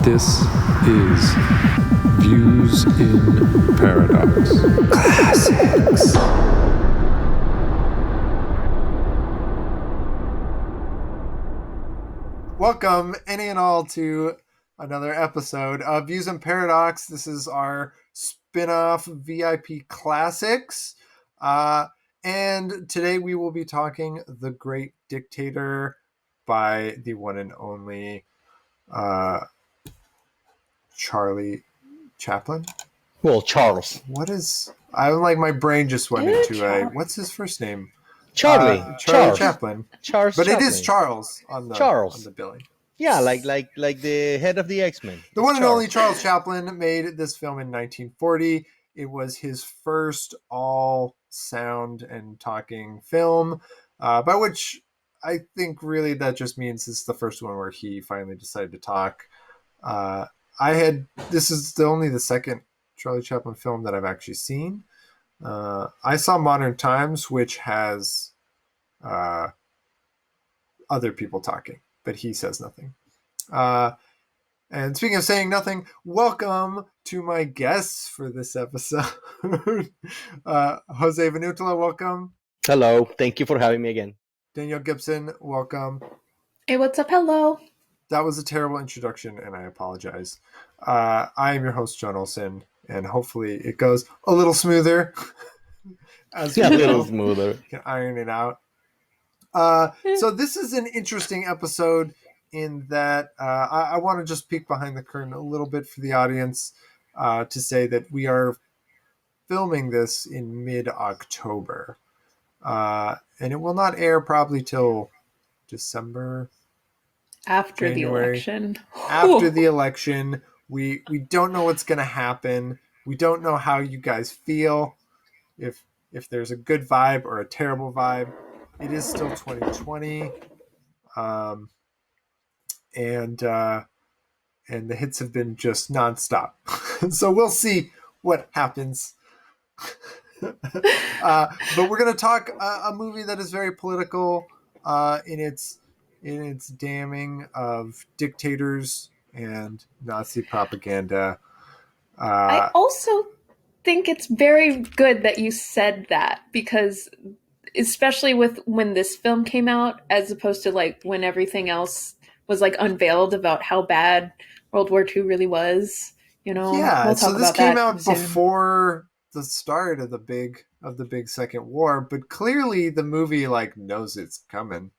This is Views in Paradox. Classics. Welcome, any and all, to another episode of Views in Paradox. This is our spin-off VIP Classics. And today we will be talking The Great Dictator by the one and only Charlie Chaplin. Well, Charles. What is... my brain just went into what's his first name? Charlie. Charlie Chaplin. Charles But Chaplin. it is Charles on the billing. Yeah, like the head of the X-Men. The one and only Charles Chaplin made this film in 1940. It was his first all sound and talking film, by which I think really that just means it's the first one where he finally decided to talk. This is only the second Charlie Chaplin film that I've actually seen. I saw Modern Times, which has other people talking, but he says nothing. And speaking of saying nothing, welcome to my guests for this episode. Jose Venutula, welcome. Hello, thank you for having me again. Danielle Gibson, welcome. Hey, what's up? Hello. That was a terrible introduction, and I apologize. I am your host, John Olson, and hopefully it goes a little smoother. As a little smoother. Can iron it out. So this is an interesting episode in that I want to just peek behind the curtain a little bit for the audience to say that we are filming this in mid-October. And it will not air probably till December. After January. The election. After the election. We don't know what's going to happen. We don't know how you guys feel. If there's a good vibe or a terrible vibe. It is still 2020. And the hits have been just nonstop. So we'll see what happens. But we're going to talk a movie that is very political in its damning of dictators and Nazi propaganda. I also think it's very good that you said that, because especially with when this film came out, as opposed to like when everything else was like unveiled about how bad World War II really was, Yeah, we'll so talk this about came that out soon. before the start of the big Second War, but clearly the movie knows it's coming.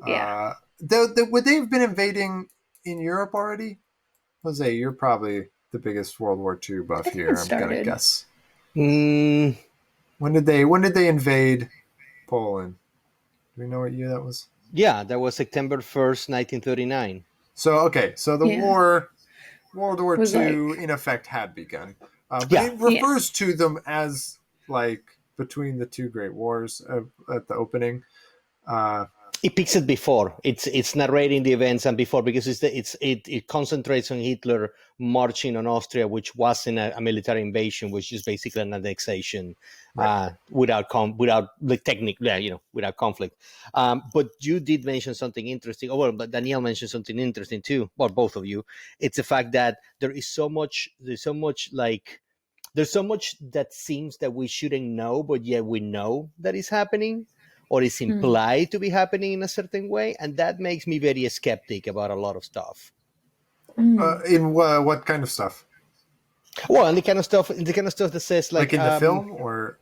Yeah. Would they have been invading in Europe already? Jose, you're probably the biggest World War II buff here. I'm gonna guess. Mm. When did they invade Poland? Do we know what year that was? Yeah, that was September 1st, 1939. So the war, World War Was II, in effect, had begun. But it refers to them as between the two great wars at the opening. It picks it before. It's narrating the events and before, because it concentrates on Hitler marching on Austria, which wasn't a military invasion, which is basically an annexation, right. without conflict. But you did mention something interesting. But Danielle mentioned something interesting too. Well, both of you. It's the fact that there's so much that seems that we shouldn't know, but yet we know that is happening, or is implied to be happening in a certain way, and that makes me very skeptic about a lot of stuff. In what kind of stuff? Well, and the kind of stuff that says like in the film, or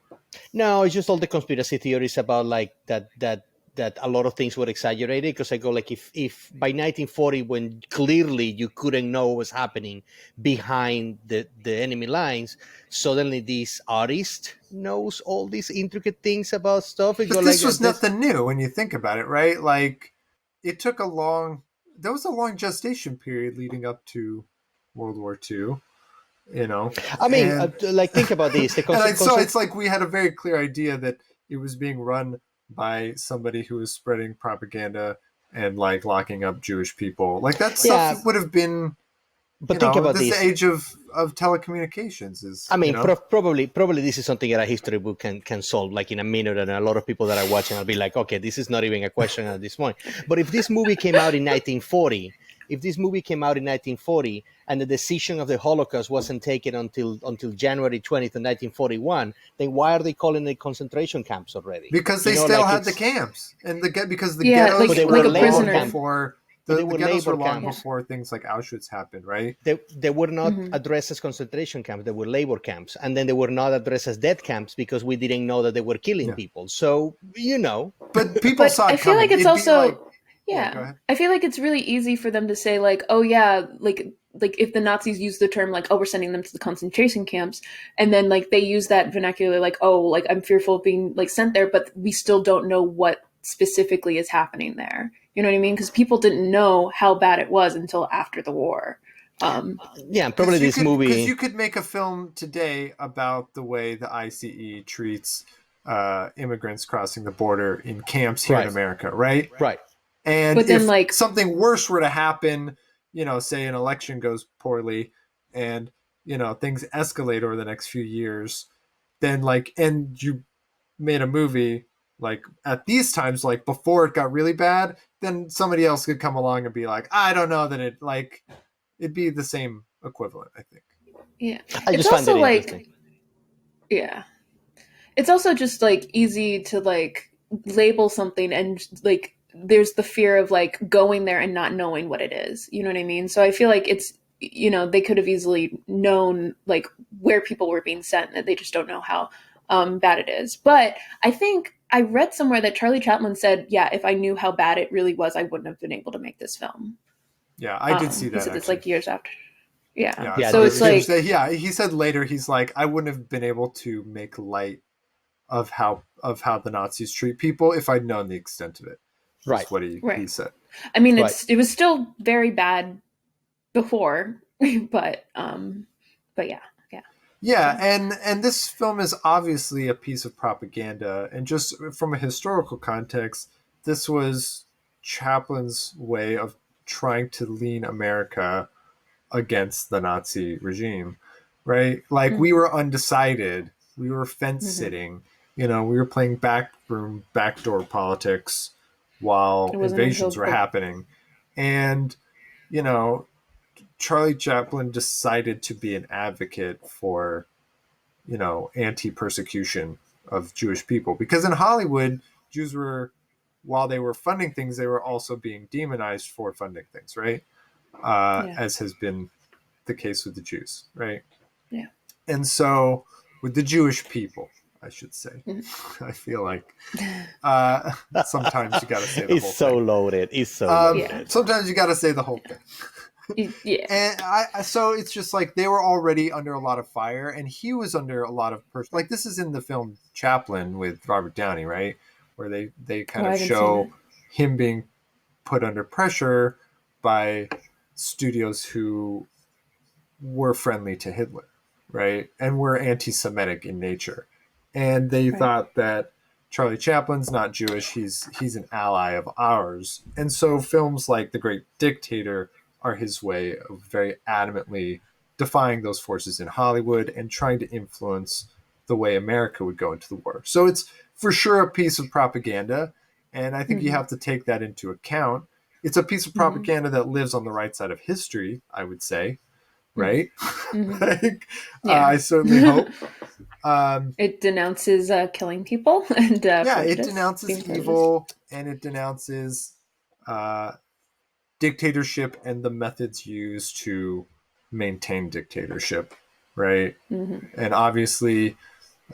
no, it's just all the conspiracy theories about that a lot of things were exaggerated. Because I go if by 1940, when clearly you couldn't know what was happening behind the enemy lines, suddenly this artist knows all these intricate things about stuff. But this was nothing new when you think about it, right? It took there was a long gestation period leading up to World War II. I mean, think about this. So it's like we had a very clear idea that it was being run by somebody who was spreading propaganda and locking up Jewish people. That stuff would have been. But think about this. The age of telecommunications is. I mean, probably this is something that a history book can solve in a minute, and a lot of people that are watching will be like, okay, this is not even a question at this point. But if this movie came out in 1940, if this movie came out in 1940 and the decision of the Holocaust wasn't taken until January 20th of 1941, then why are they calling it concentration camps already? Because they still had the camps, and because the Yeah, ghettos like were a long prisoner. before But the they were ghettos were labor long camps. before things like Auschwitz happened, right? They were not addressed as concentration camps. They were labor camps. And then they were not addressed as death camps because we didn't know that they were killing people. So, But people saw it I feel coming. like it's It'd be also like, go ahead. I feel like it's really easy for them to say like, oh yeah, like if the Nazis use the term like, oh, we're sending them to the concentration camps, and then like they use that vernacular like, oh, like I'm fearful of being like sent there, but we still don't know what specifically is happening there. You know what I mean? Because people didn't know how bad it was until after the war. Probably this movie. Because you could make a film today about the way the ICE treats immigrants crossing the border in camps here in America, right? Right. And but then, if like something worse were to happen, say an election goes poorly and, things escalate over the next few years, then and you made a movie like at these times, like before it got really bad, then somebody else could come along and be like, I don't know that it'd be the same equivalent, I think. Yeah. I just find it interesting. Yeah. It's also just like easy to like label something and like there's the fear of like going there and not knowing what it is. You know what I mean? So I feel like it's, they could have easily known like where people were being sent, and they just don't know how bad it is. But I think I read somewhere that Charlie Chaplin said, yeah, if I knew how bad it really was, I wouldn't have been able to make this film. Yeah, I did see that. He said this like years after. Yeah. So it's like, he said later, he's like, I wouldn't have been able to make light of how the Nazis treat people if I'd known the extent of it. Right. That's what he said. I mean, it was still very bad before, but yeah. Yeah, and this film is obviously a piece of propaganda, and just from a historical context, this was Chaplin's way of trying to lean America against the Nazi regime, right? Like we were undecided, we were fence sitting, we were playing backdoor politics while invasions were happening, and Charlie Chaplin decided to be an advocate for, anti-persecution of Jewish people. Because in Hollywood, Jews were, while they were funding things, they were also being demonized for funding things, right? As has been the case with the Jews, right? Yeah. And so with the Jewish people, I should say, I feel like sometimes you got to say the whole thing. It's so loaded. Sometimes you got to say the whole thing. Yeah. And so it's just like they were already under a lot of fire, and he was under a lot of like this is in the film Chaplin with Robert Downey, right? Where they kind of show him being put under pressure by studios who were friendly to Hitler, right? And were anti-Semitic in nature. And they thought that Charlie Chaplin's not Jewish, he's an ally of ours. And so films like The Great Dictator are his way of very adamantly defying those forces in Hollywood and trying to influence the way America would go into the war. So it's for sure a piece of propaganda, and I think you have to take that into account. It's a piece of propaganda that lives on the right side of history, I would say, right? I certainly hope. It denounces killing people, and it denounces evil, and it denounces dictatorship and the methods used to maintain dictatorship, right? And obviously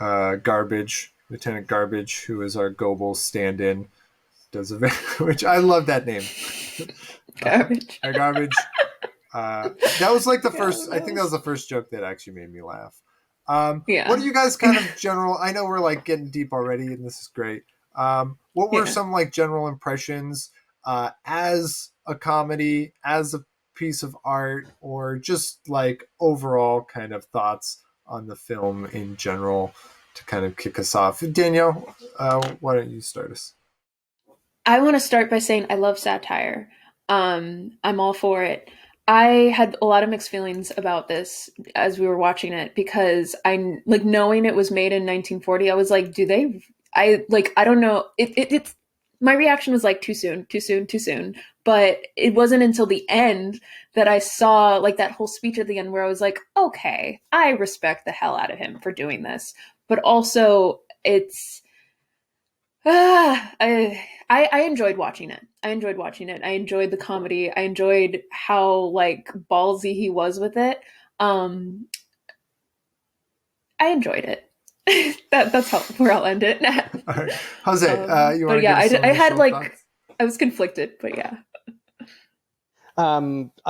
Lieutenant Garbage, who is our Goebbels stand-in, does a which I love that name. Garbage. Garbage. That was like the first, I think that was the first joke that actually made me laugh. What are you guys kind of general, I know we're like getting deep already and this is great. What were some like general impressions as a comedy, as a piece of art, or just like overall kind of thoughts on the film in general to kind of kick us off? Danielle, why don't you start us? I want to start by saying I love satire. I'm all for it. I had a lot of mixed feelings about this as we were watching it, because I knowing it was made in 1940. I was like, I don't know. It's my reaction was like too soon, too soon, too soon. But it wasn't until the end that I saw like that whole speech at the end where I was like, okay, I respect the hell out of him for doing this. But also, it's I enjoyed watching it. I enjoyed watching it. I enjoyed the comedy. I enjoyed how like ballsy he was with it. Um, I enjoyed it. That's where I'll end it. All right. Jose, you want But to yeah, give some I had initial like thoughts? I was conflicted, but yeah.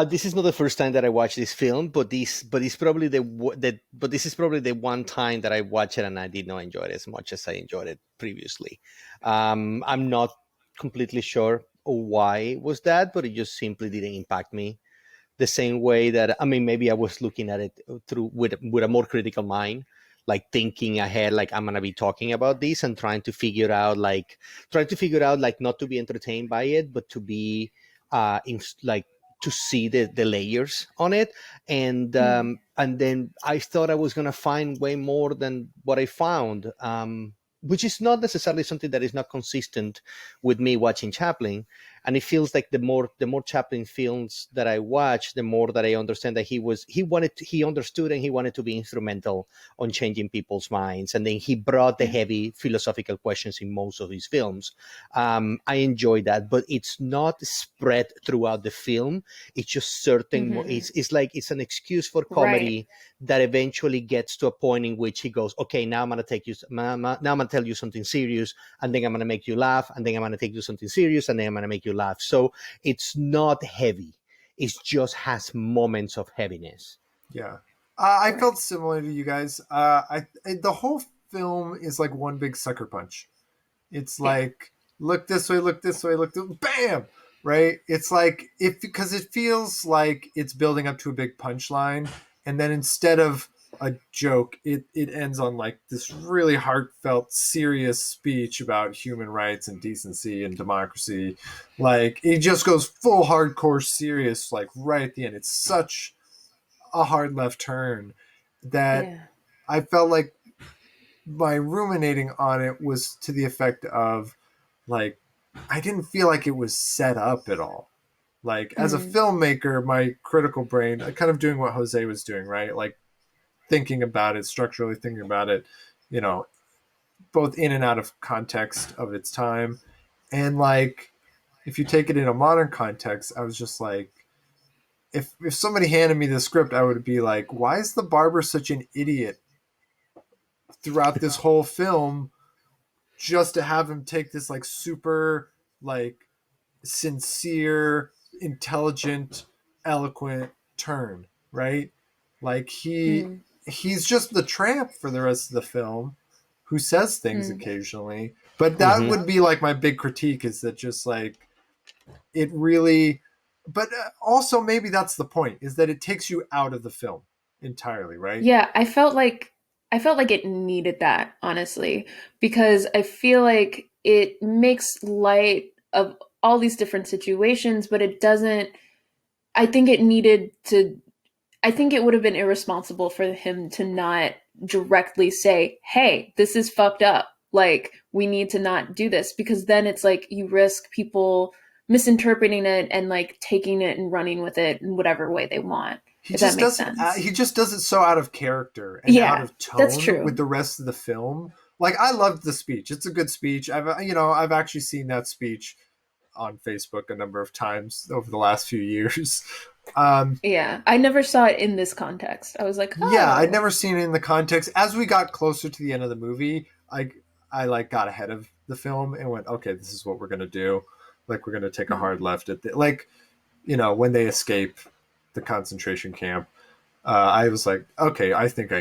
This is not the first time that I watched this film, but this is probably this is probably the one time that I watched it and I did not enjoy it as much as I enjoyed it previously. I'm not completely sure why it was that, but it just simply didn't impact me the same way that, I mean, maybe I was looking at it through with a more critical mind, like thinking ahead, like I'm gonna be talking about this and trying to figure out like not to be entertained by it, but to be in like to see the layers on it. And then I thought I was gonna find way more than what I found. Which is not necessarily something that is not consistent with me watching Chaplin. And it feels like the more Chaplin films that I watch, the more that I understand that he understood and he wanted to be instrumental on changing people's minds. And then he brought the heavy philosophical questions in most of his films. I enjoy that, but it's not spread throughout the film. It's just certain. It's like it's an excuse for comedy that eventually gets to a point in which he goes, okay, now I'm going to take you, now I'm going to tell you something serious, and then I'm going to make you laugh, and then I'm going to take you something serious, and then I'm going to make you laugh. So it's not heavy. It just has moments of heaviness. Yeah. I felt similar to you guys. The whole film is like one big sucker punch. It's like, look this way, look this way, look this, bam, right? It's like because it feels like it's building up to a big punchline, and then instead of a joke, it ends on like this really heartfelt, serious speech about human rights and decency and democracy. Like it just goes full hardcore serious, like right at the end. It's such a hard left turn that I felt like my ruminating on it was to the effect of like I didn't feel like it was set up at all. Like as a filmmaker, my critical brain kind of doing what Jose was doing, right? Like thinking about it, structurally thinking about it, you know, both in and out of context of its time. And like if you take it in a modern context, I was just like, if somebody handed me the script, I would be like, why is the barber such an idiot throughout this whole film, just to have him take this like super like sincere, intelligent, eloquent turn, right? Like he's just the tramp for the rest of the film who says things occasionally. But that would be like my big critique, is that just like it really, but also maybe that's the point, is that it takes you out of the film entirely, right? Yeah, I felt like it needed that, honestly, because I feel like it makes light of all these different situations, but it doesn't. I think it needed to. I think it would have been irresponsible for him to not directly say, "Hey, this is fucked up. Like, we need to not do this," because then it's like you risk people misinterpreting it and like taking it and running with it in whatever way they want. If that makes sense. He just does it so out of character and out of tone that's true. with the rest of the film. Like I loved the speech. It's a good speech. I've actually seen that speech on Facebook a number of times over the last few years. I never saw it in this context. I was like, oh. Yeah, I'd never seen it in the context. As we got closer to the end of the movie, I like got ahead of the film and went, okay, this is what we're gonna do. Like we're gonna take a hard left at when they escape the concentration camp. I was like, okay, I think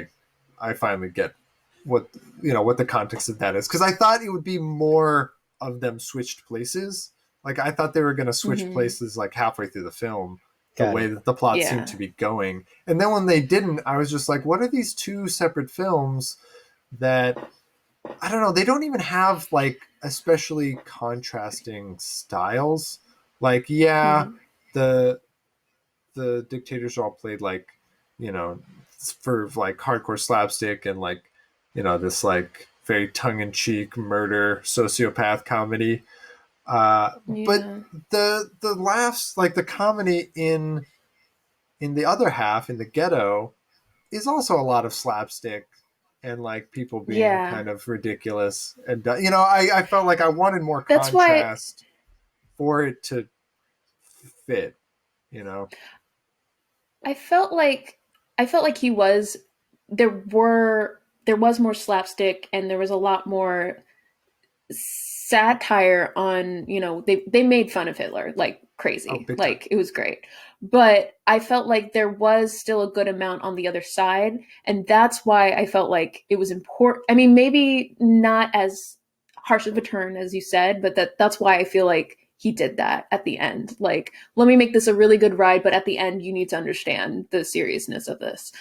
I finally get what the context of that is, because I thought it would be more of them switched places. Like I thought they were going to switch places like halfway through the film, the way that the plot seemed to be going. And then when they didn't, I was just like, what are these two separate films that I don't know? They don't even have like especially contrasting styles. Like the dictators are all played like, for like hardcore slapstick and like, this like very tongue-in-cheek murder sociopath comedy. But the laughs, like the comedy in the other half, in the ghetto, is also a lot of slapstick and like people being kind of ridiculous. And I felt like I wanted more contrast for it to fit. I felt like he was there was more slapstick and there was a lot more satire on, they made fun of Hitler like crazy. Like it was great. But I felt like there was still a good amount on the other side, and that's why I felt like it was important. I mean, maybe not as harsh of a turn as you said, but that's why I feel like he did that at the end. Like, let me make this a really good ride, but at the end you need to understand the seriousness of this.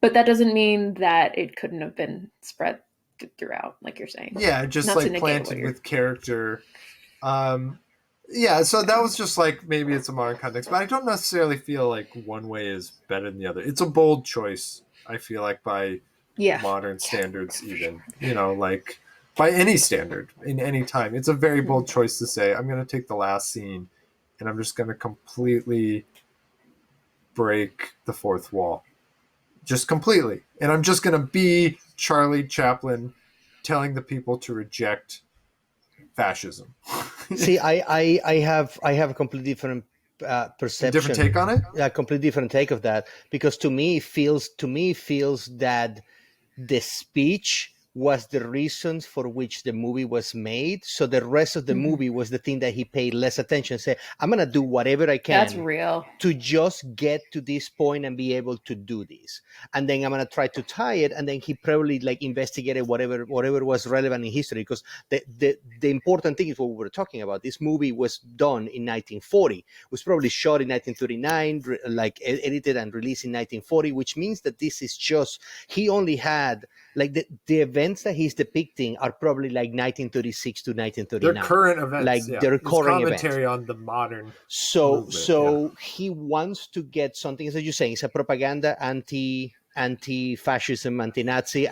But that doesn't mean that it couldn't have been spread throughout, like you're saying. Yeah, just not like planted with character. So that was just like, maybe it's a modern context, but I don't necessarily feel like one way is better than the other. It's a bold choice, I feel like, by modern standards, even, like by any standard in any time. It's a very bold choice to say, I'm going to take the last scene and I'm just going to completely break the fourth wall. Just completely. And I'm just going to be Charlie Chaplin telling the people to reject fascism. See, I have a completely different perception. A different take on it? A completely different take of that, because to me it feels that the speech was the reasons for which the movie was made. So the rest of the movie was the thing that he paid less attention. Say, I'm going to do whatever I can. That's real. To just get to this point and be able to do this. And then I'm going to try to tie it. And then he probably like investigated whatever was relevant in history. Because the important thing is what we were talking about. This movie was done in 1940. It was probably shot in 1939, like edited and released in 1940, which means that this is just, he only had, like the events that he's depicting are probably like 1936 to 1939. They're current events. Like they're current events. Commentary on the modern movement, he wants to get something, as you're saying, it's a propaganda anti-fascism, anti-Nazi,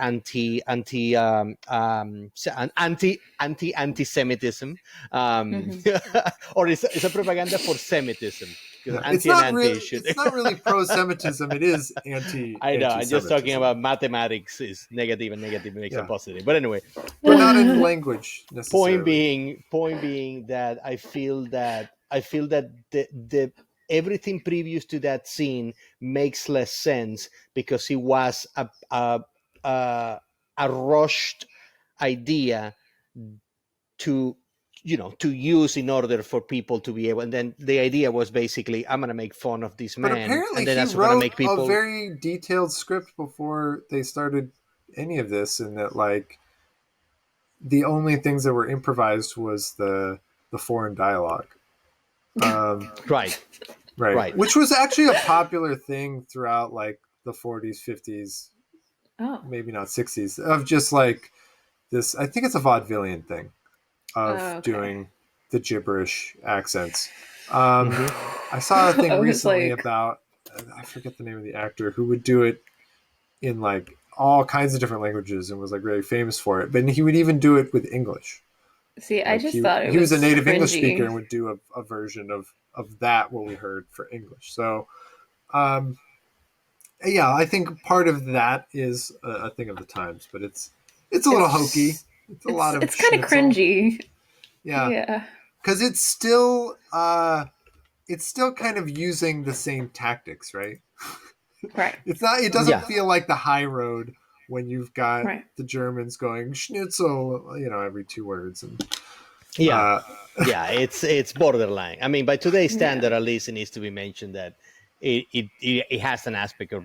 anti-Semitism, or it's a propaganda for Semitism. It's not really pro-Semitism. It is anti. I know. I'm just talking about mathematics is negative and negative makes it positive. But anyway, but not in language necessarily. Point being that I feel that the everything previous to that scene makes less sense because it was a rushed idea to use in order for people to be able. And then the idea was basically, I'm going to make fun of this man. But apparently and then he that's wrote make people... a very detailed script before they started any of this, and that like the only things that were improvised was the foreign dialogue. Right. Which was actually a popular thing throughout like the 40s, 50s, maybe not 60s, of just like this. I think it's a vaudevillian thing of doing the gibberish accents. I saw a thing recently about, I forget the name of the actor who would do it in like all kinds of different languages and was like really famous for it. But he would even do it with English. See, like I just thought he was a native English speaker and would do a version of that what we heard for English. So, I think part of that is a thing of the times, but it's a little hokey. It's kind of cringy. Yeah. Because it's still kind of using the same tactics, right? Right. It doesn't feel like the high road when you've got the Germans going schnitzel, every 2 words. And it's borderline. I mean, by today's standard, at least it needs to be mentioned that it has an aspect of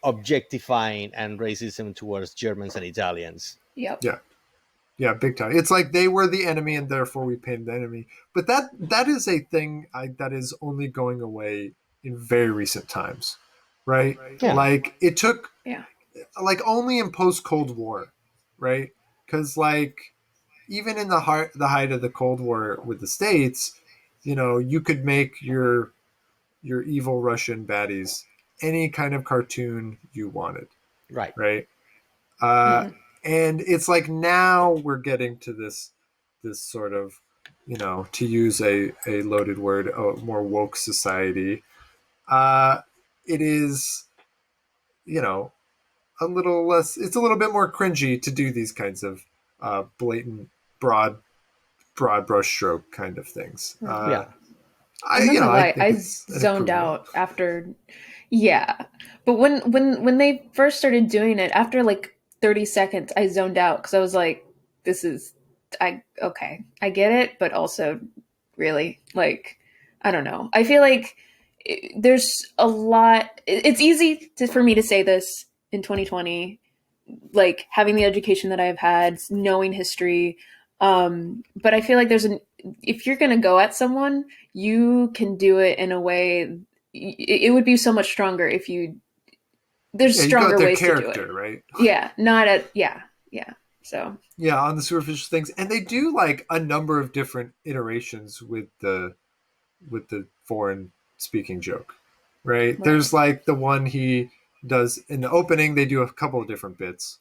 objectifying and racism towards Germans and Italians. Yep. Yeah, big time. It's like they were the enemy and therefore we paid the enemy. But that is a thing that is only going away in very recent times, right? Yeah. Like it took like only in post-Cold War, right? Because like even in the height of the Cold War with the States, you could make your evil Russian baddies any kind of cartoon you wanted. Right. Right. And it's like now we're getting to this sort of, to use a loaded word, a more woke society. It is, a little less. It's a little bit more cringy to do these kinds of blatant, broad brushstroke kind of things. Yeah. I I'm not gonna lie, think I it's an zoned improvement. out after. Yeah, but when they first started doing it, after like 30 seconds, I zoned out because I was like, "This is, okay, I get it, but also, really, like, I don't know. I feel like there's a lot. It's easy for me to say this in 2020, like having the education that I've had, knowing history. But I feel like if you're going to go at someone, you can do it in a way. It would be so much stronger if there's Yeah, you go at stronger their ways to do it. character, right? Yeah, not at, yeah. So Yeah, on the superficial things, and they do like a number of different iterations with the foreign speaking joke, right? There's like the one he does in the opening. They do a couple of different bits.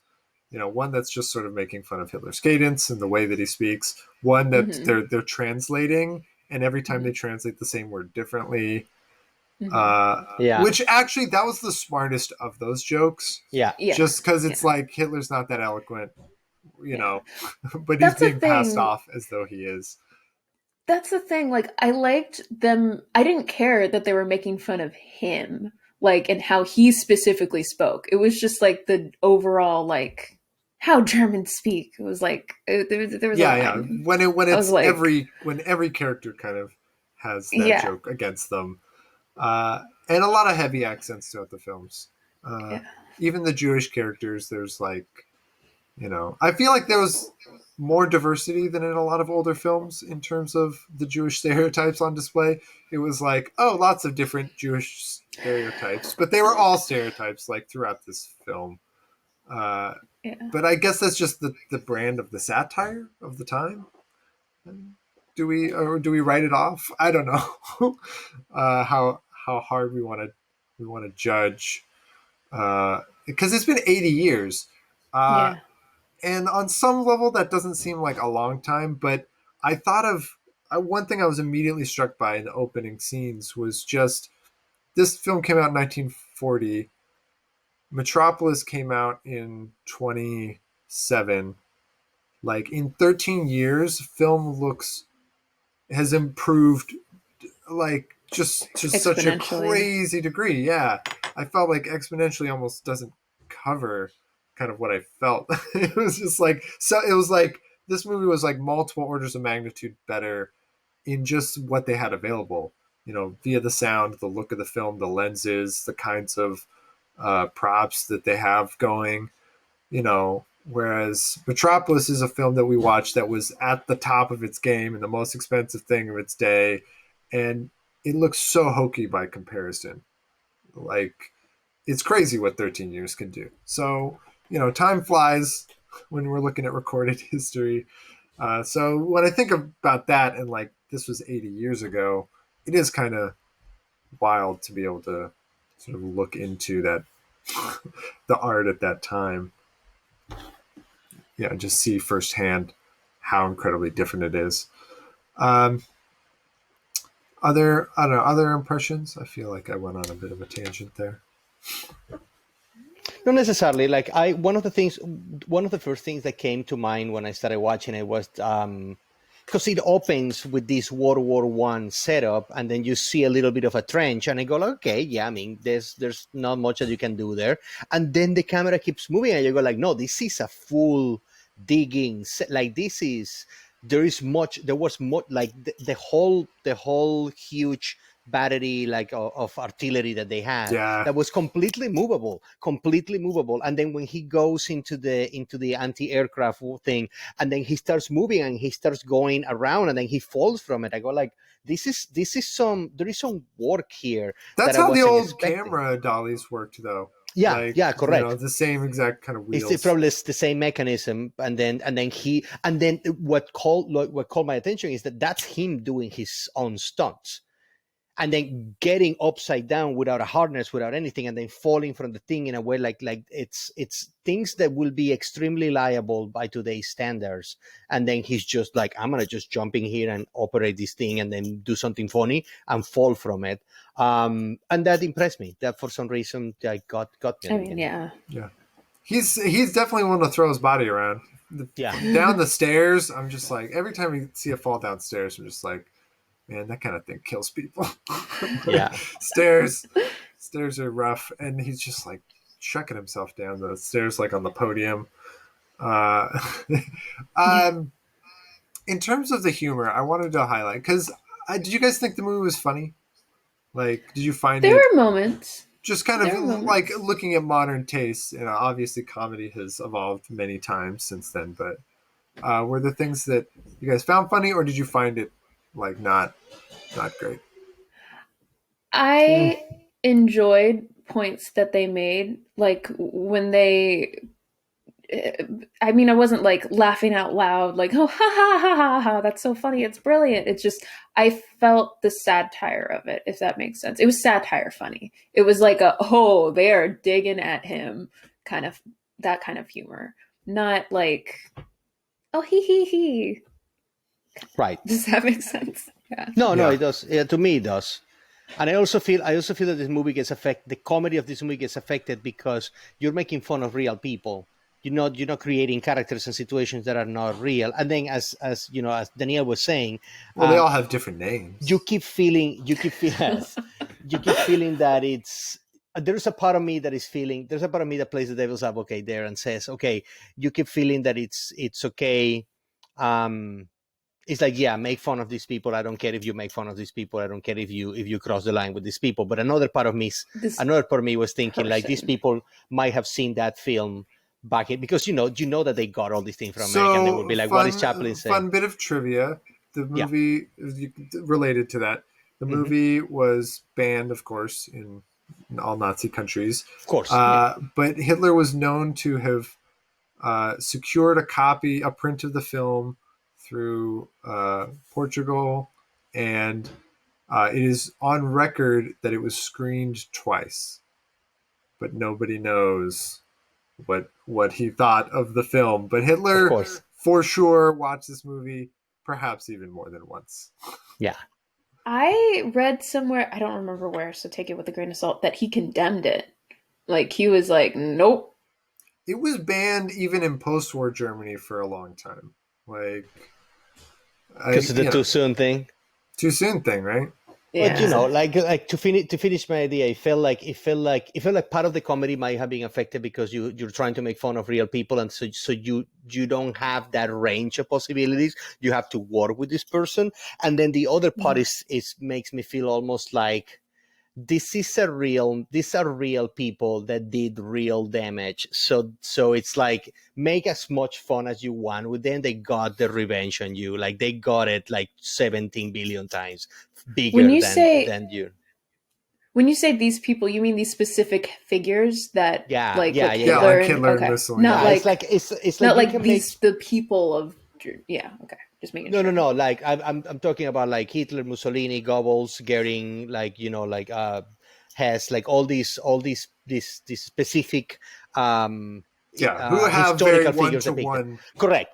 One that's just sort of making fun of Hitler's cadence and the way that he speaks. One that they're translating, and every time they translate the same word differently. Which actually, that was the smartest of those jokes. Yeah. Just because it's like Hitler's not that eloquent, but he's that's being passed off as though he is. That's the thing. Like, I liked them. I didn't care that they were making fun of him, like, and how he specifically spoke. It was just like the overall, like, how Germans speak. It was like there was a line. When every character kind of has that joke against them, and a lot of heavy accents throughout the films. Even the Jewish characters, there's like, I feel like there was more diversity than in a lot of older films in terms of the Jewish stereotypes on display. It was like, lots of different Jewish stereotypes, but they were all stereotypes like throughout this film. But I guess that's just the brand of the satire of the time. Do we write it off? I don't know how hard we want to judge, because it's been 80 years. And on some level, that doesn't seem like a long time, but I thought of one thing I was immediately struck by in the opening scenes was just, this film came out in 1940. Metropolis came out in 27. Like, in 13 years, film has improved, like, just to such a crazy degree. Yeah. I felt like exponentially almost doesn't cover kind of what I felt. It was just like, so it was like this movie was like multiple orders of magnitude better in just what they had available, via the sound, the look of the film, the lenses, the kinds of props that they have going, whereas Metropolis is a film that we watched that was at the top of its game and the most expensive thing of its day, and it looks so hokey by comparison. Like, it's crazy what 13 years can do. So, time flies when we're looking at recorded history. So when I think about that, and like, this was 80 years ago, it is kind of wild to be able to sort of look into that, the art at that time. Just see firsthand how incredibly different it is. Other impressions? I feel like I went on a bit of a tangent there. Not necessarily. Like, one of the first things that came to mind when I started watching it was because it opens with this World War I setup, and then you see a little bit of a trench, and I go like, okay, yeah, I mean, there's not much that you can do there, and then the camera keeps moving, and you go like, no, this is a full digging set. Like, there was much, like the whole huge battery, like of artillery that they had, that was completely movable. And then when he goes into the anti-aircraft thing, and then he starts moving and he starts going around, and then he falls from it, I go like, there is some work here. That's how the old camera dollies worked, though. Yeah, correct. The same exact kind of wheels. It's probably the same mechanism, and then what caught my attention is that that's him doing his own stunts. and then getting upside down without a harness, without anything, and then falling from the thing in a way like it's things that will be extremely liable by today's standards. And then he's just like, I'm gonna just jump in here and operate this thing and then do something funny and fall from it. And that impressed me. That for some reason got me. I mean, yeah. He's definitely one to throw his body around. Down the stairs, I'm just like, every time we see a fall downstairs, I'm just like, man, that kind of thing kills people. Yeah. Stairs are rough, and he's just like chucking himself down the stairs like on the podium. In terms of the humor, I wanted to highlight, because did you guys think the movie was funny? Like, did you find there were moments? Just kind of like looking at modern tastes, obviously comedy has evolved many times since then, but were there things that you guys found funny, or did you find it like not great? I enjoyed points that they made, like when they, I mean, I wasn't like laughing out loud, like, oh, ha ha ha ha ha, that's so funny, it's brilliant. It's just, I felt the satire of it, if that makes sense. It was satire funny. It was like oh, they are digging at him, kind of, that kind of humor. Not like, oh, he. Right. Does that make sense? Yeah. No, it does. Yeah, to me, it does. And I also feel that this movie gets affected. The comedy of this movie gets affected because you're making fun of real people. You're not creating characters and situations that are not real. And then, as you know, as Danielle was saying, well, they all have different names. You keep feeling that it's. There's a part of me that plays the devil's advocate there and says, okay, you keep feeling that it's okay. It's like, yeah, make fun of these people. I don't care if you make fun of these people. I don't care if you cross the line with these people. But another part of me was thinking, like, these people might have seen that film back in, because you know that they got all these things from America, and they would be like, what is Chaplin saying? Fun bit of trivia: the movie related to that. The movie was banned, of course, in all Nazi countries. Of course, but Hitler was known to have secured a print of the film through Portugal, and it is on record that it was screened twice, but nobody knows what he thought of the film. But Hitler, for sure, watched this movie perhaps even more than once. Yeah. I read somewhere, I don't remember where, so take it with a grain of salt, that he condemned it. Like, he was like, nope. It was banned even in post-war Germany for a long time. Like, because of the too soon thing. Too soon thing, right? Yeah. But like to finish my idea, it felt like part of the comedy might have been affected because you're trying to make fun of real people, and so you don't have that range of possibilities. You have to work with this person, and then the other part is makes me feel almost like these are real people that did real damage. So it's like, make as much fun as you want with them. They got the revenge on you. Like, they got it like 17 billion times bigger than you. When you say these people, you mean these specific figures that like Hitler and Mussolini. Not like it's not like the people of okay. Just making sure. No. Like, I'm talking about like Hitler, Mussolini, Goebbels, Goering, like, you know, like Hess, like all these specific who have historical very figures. one-to-one. Correct.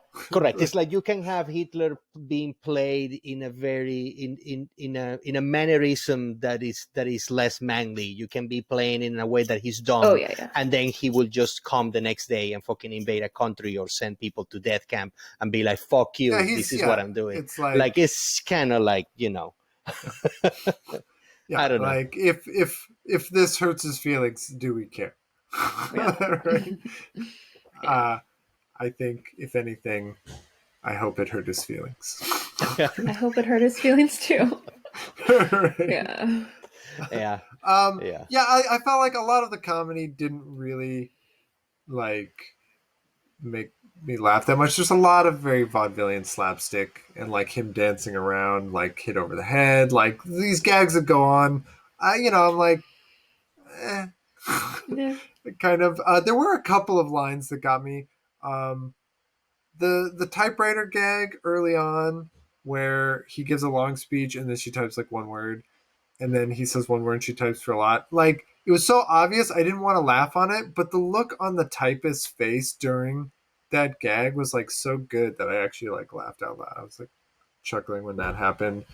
It's like you can have Hitler being played in a very in a mannerism that is less manly. You can be playing in a way that he's dumb. Oh yeah. And then he will just come the next day and fucking invade a country or send people to death camp and be like, fuck you, this is what I'm doing. It's like it's kind of like, you know. I don't know. Like, if this hurts his feelings, do we care? Right? I think, if anything, I hope it hurt his feelings. I hope it hurt his feelings too. Right. Yeah. I felt like a lot of the comedy didn't really like make me laugh that much. There's a lot of very vaudevillian slapstick and like him dancing around, like hit over the head, like these gags that go on. I'm like, kind of. There were a couple of lines that got me. The typewriter gag early on, where he gives a long speech and then she types like one word. and then he says one word and she types for a lot. Like, it was so obvious I didn't want to laugh on it, but the look on the typist's face during that gag was like so good that I actually like laughed out loud. I was like chuckling when that happened.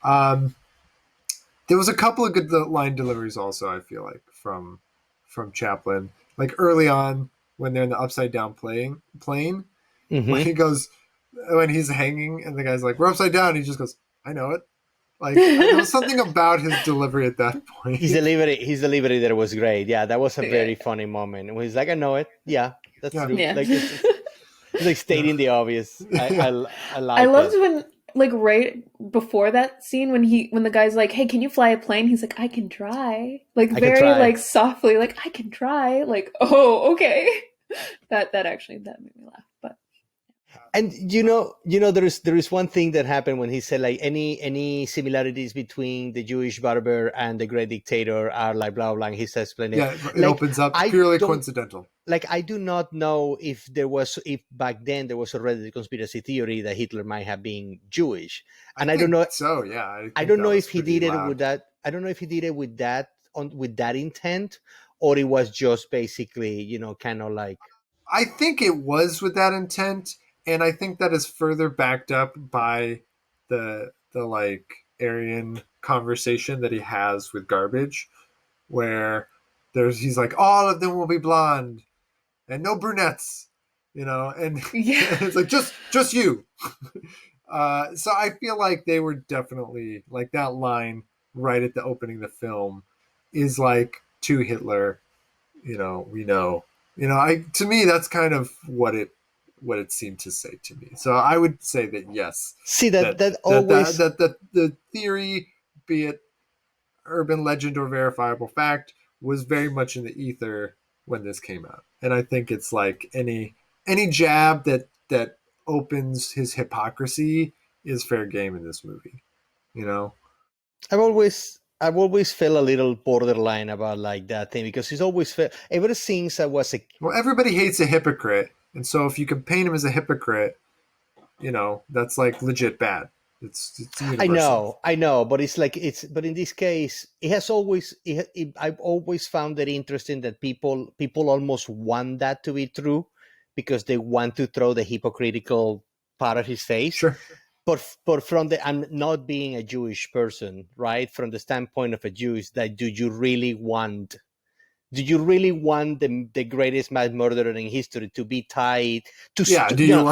There was a couple of good line deliveries also, I feel like, from Chaplin. Like early on when they're in the upside down plane, when he goes, when he's hanging and the guy's like, we're upside down, he just goes, I know it. Like, there was something about his delivery at that point. His delivery there was great. Yeah, that was a very funny moment. When he's like, I know it. Yeah, that's true. Yeah. Like, it's like stating the obvious. I loved when, like, right before that scene when the guy's like, hey, can you fly a plane? He's like, I can try. Like, very like softly, like, I can try. Like, oh, okay. That made me laugh. But and there is one thing that happened when he said like any similarities between the Jewish barber and the Great Dictator are like blah blah. And he says, it opens up purely coincidental. Like, I do not know if back then there was already the conspiracy theory that Hitler might have been Jewish, and I don't know. So yeah, I don't know if he did it with that. I don't know if he did it with that with that intent, or it was just basically kind of like. I think it was with that intent, and I think that is further backed up by the like Aryan conversation that he has with Garbage, where he's like, all of them will be blonde and no brunettes, and it's like just you. So I feel like they were definitely like that line right at the opening of the film is like to Hitler, we know. To me, that's kind of what it seemed to say to me. So I would say that yes. See that always that the theory, be it urban legend or verifiable fact, was very much in the ether when this came out. And I think it's like any jab that opens his hypocrisy is fair game in this movie. I've always felt a little borderline about like that thing, because he's always felt ever since I was well, everybody hates a hypocrite, and so if you can paint him as a hypocrite, that's like legit bad. It's universal. I know, but but in this case, I've always found it interesting that people almost want that to be true, because they want to throw the hypocritical part of his face. Sure. But from I'm not being a Jewish person, right? From the standpoint of a Jew, is that do you really want the greatest mass murderer in history to be tied to? Yeah. Do you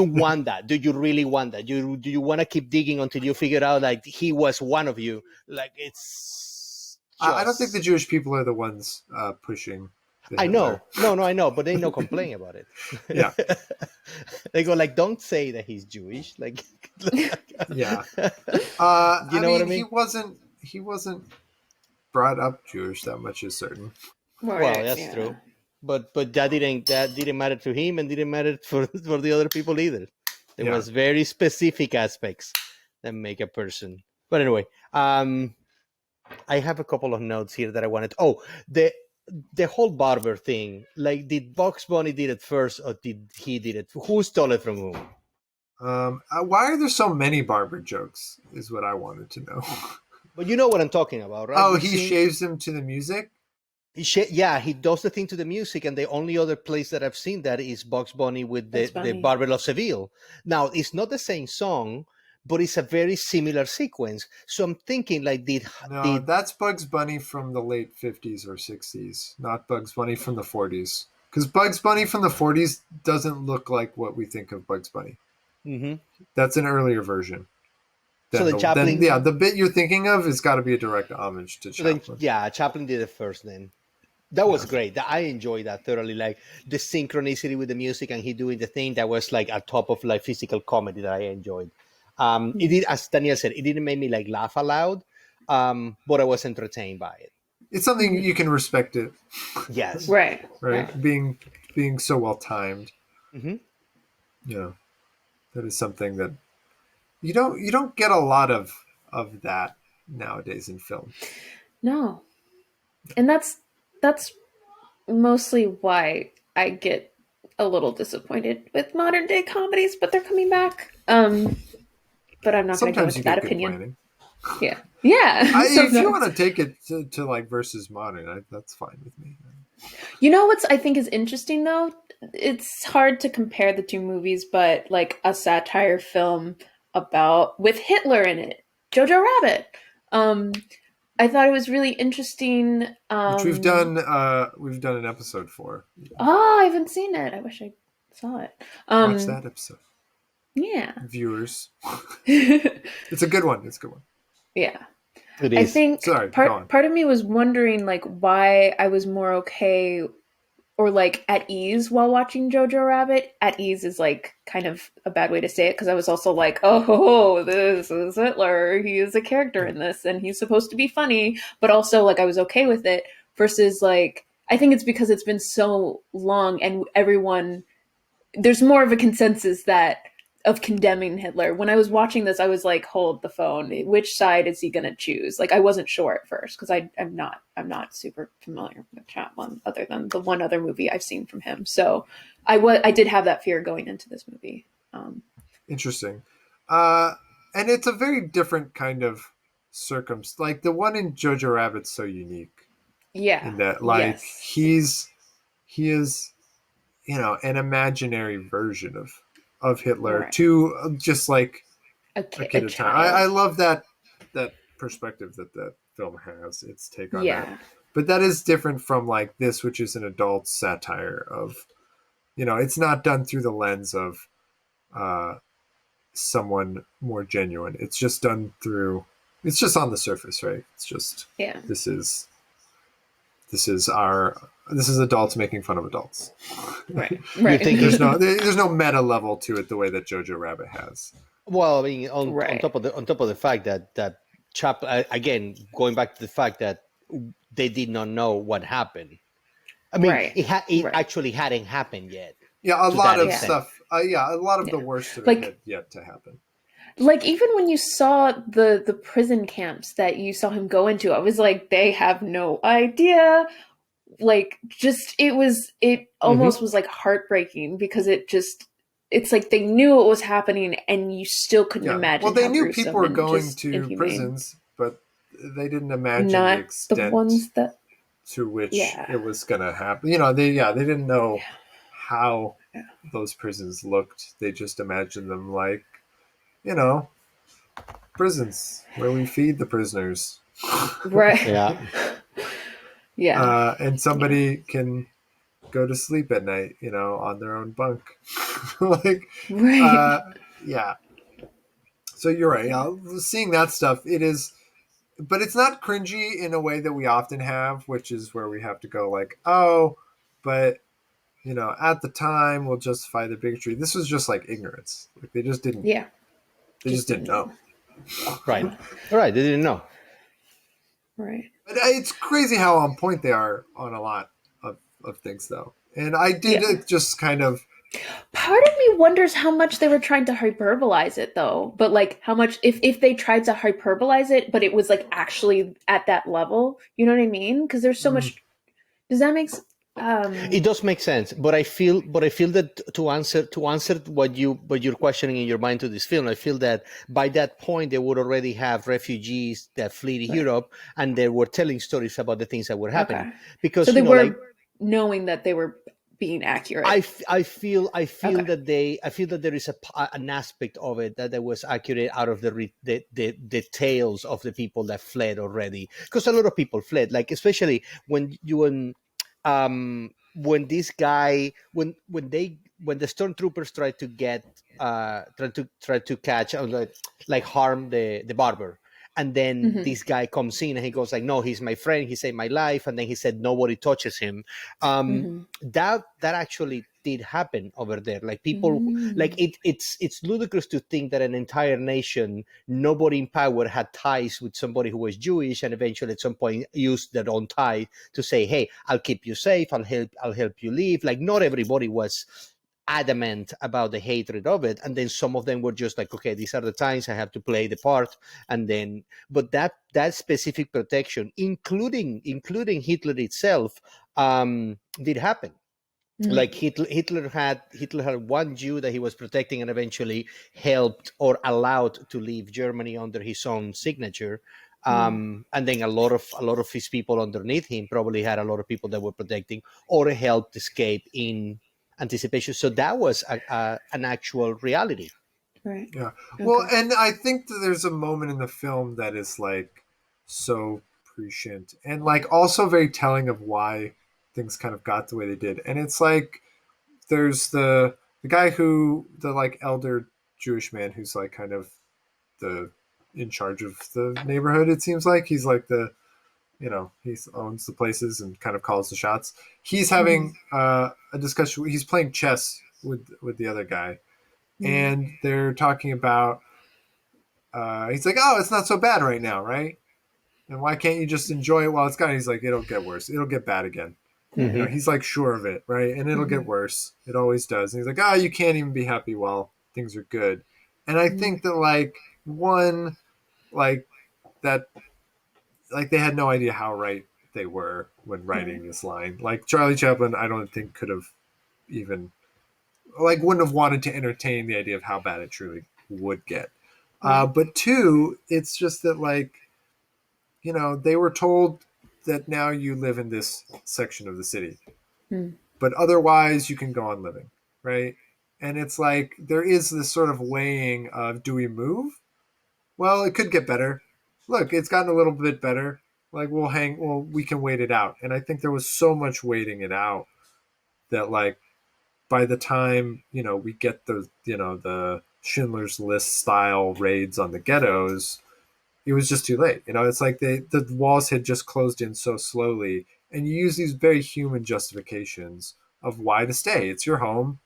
want that? Do you really want that? Do you want to keep digging until you figure out like he was one of you? Like, it's. I don't think the Jewish people are the ones pushing. I know. No, I know, but they no complain about it. Yeah. They go like, don't say that he's Jewish. Like, yeah. You know what I mean? He wasn't brought up Jewish that much, is certain. Right, well, that's true. But that didn't matter to him, and didn't matter for the other people either. There was very specific aspects that make a person. But anyway, I have a couple of notes here that I wanted. The whole barber thing, like, did Bugs Bunny did it first, or did he did it? Who stole it from whom? Why are there so many barber jokes is what I wanted to know. But you know what I'm talking about, right? Oh, he shaves him to the music? He does the thing to the music, and the only other place that I've seen that is Bugs Bunny with the Barber of Seville. Now, it's not the same song, but it's a very similar sequence. So I'm thinking, like, that's Bugs Bunny from the late 50s or 60s, not Bugs Bunny from the 40s. Because Bugs Bunny from the 40s doesn't look like what we think of Bugs Bunny. Mm-hmm. That's an earlier version. So Chaplin... the bit you're thinking of has got to be a direct homage to Chaplin. Chaplin did it first then. That was great. I enjoyed that thoroughly. Like, the synchronicity with the music and he doing the thing, that was like a top of like physical comedy that I enjoyed. It did, as Danielle said, it didn't make me like laugh aloud, but I was entertained by it. It's something you can respect it. Yes. Right. Being so well timed. Mm-hmm. That is something that you don't get a lot of that nowadays in film. No. And that's mostly why I get a little disappointed with modern day comedies, but they're coming back. But I'm not going to go into that opinion. Yeah. If you want to take it to like versus modern, that's fine with me. You know what's I think is interesting though? It's hard to compare the two movies, but like a satire film about with Hitler in it, Jojo Rabbit. Um, I thought it was really interesting. Which we've done an episode for. Oh, I haven't seen it. I wish I saw it. Watch that episode. Yeah. Viewers. It's a good one. It's a good one. Yeah. It is. I think Sorry, part of me was wondering like why I was more okay or like at ease while watching Jojo Rabbit. At ease is like kind of a bad way to say it because I was also like, oh, this is Hitler. He is a character in this and he's supposed to be funny, but also like I was okay with it versus like I think it's because it's been so long and there's more of a consensus of condemning Hitler. When I was watching this, I was like, hold the phone. Which side is he going to choose? Like, I wasn't sure at first because I'm not super familiar with Chaplin other than the one other movie I've seen from him. So I did have that fear going into this movie. Interesting. And it's a very different kind of circumstance. Like the one in Jojo Rabbit's so unique. Yeah. In that, like, yes. he is, an imaginary version of Hitler Right. to just like a kid at time. I love that perspective that film has, its take on that. But that is different from like this, which is an adult satire of, it's not done through the lens of someone more genuine. It's just done through, it's just on the surface, right? It's just, this is adults making fun of adults. Right. There's no meta level to it the way that Jojo Rabbit has. Well, I mean, on top of the fact that Chaplin, again, going back to the fact that they did not know what happened. I mean, it actually hadn't happened yet. Yeah, a lot of stuff. A lot of the worst of it had yet to happen. Like even when you saw the prison camps that you saw him go into, I was like, they have no idea. Like it almost was like heartbreaking because it's like they knew what was happening and you still couldn't imagine. Well, they knew people were going to prisons, but they didn't imagine the extent the ones to which it was going to happen. They didn't know how those prisons looked. They just imagined them like, prisons where we feed the prisoners. Right. Yeah. Yeah. And somebody can go to sleep at night, on their own bunk. Yeah. So you're right. Seeing that stuff, it is, but it's not cringy in a way that we often have, which is where we have to go like, oh, but at the time we'll justify the bigotry. This was just like ignorance. Like they just didn't. Yeah. They just didn't know. Right. All right. They didn't know. Right. But it's crazy how on point they are on a lot of things, though. And I did just kind of. Part of me wonders how much they were trying to hyperbolize it, though. But like, how much if they tried to hyperbolize it, but it was like actually at that level. You know what I mean? Because there's so much. Does that make sense? It does make sense, but I feel that to answer what you're questioning in your mind to this film, I feel that by that point they would already have refugees that flee to Europe, and they were telling stories about the things that were happening. Because so they were knowing that they were being accurate. I feel that there is an aspect of it that was accurate out of the tales of the people that fled already, because a lot of people fled, like especially when this guy when the stormtroopers try to catch like harm the barber, and then this guy comes in and he goes like, no, he's my friend, he saved my life, and then he said nobody touches him. That actually did happen over there. Like people like it's ludicrous to think that an entire nation, nobody in power had ties with somebody who was Jewish, and eventually at some point used their own tie to say, hey, I'll keep you safe, I'll help you live. Like not everybody was adamant about the hatred of it, and then some of them were just like, okay, these are the times I have to play the part. And then but that specific protection, including Hitler itself, did happen. Like Hitler had one Jew that he was protecting and eventually helped or allowed to leave Germany under his own signature. And then a lot of his people underneath him probably had a lot of people that were protecting or helped escape in anticipation. So that was an actual reality. Right. Yeah. Okay. Well, and I think that there's a moment in the film that is like so prescient and like also very telling of why things kind of got the way they did. And it's like there's the guy who the like elder Jewish man who's like kind of the in charge of the neighborhood. It seems like he's like the he owns the places and kind of calls the shots. He's having a discussion. He's playing chess with the other guy, and they're talking about. He's like, "Oh, it's not so bad right now, right? And why can't you just enjoy it while it's gone?" He's like, "It'll get worse. It'll get bad again." He's like sure of it, right? And it'll get worse. It always does. And he's like, "Oh, you can't even be happy while things are good." And I think that like one, like that, like they had no idea how right they were when writing this line. Like Charlie Chaplin, I don't think could have even wouldn't have wanted to entertain the idea of how bad it truly would get. But two, it's just that like they were told that now you live in this section of the city, but otherwise you can go on living, right? And it's like there is this sort of weighing of, do we move? Well, it could get better. Look, it's gotten a little bit better. Like we can wait it out. And I think there was so much waiting it out that like by the time, we get the Schindler's List style raids on the ghettos, it was just too late. It's like the walls had just closed in so slowly, and you use these very human justifications of why to stay. It's your home.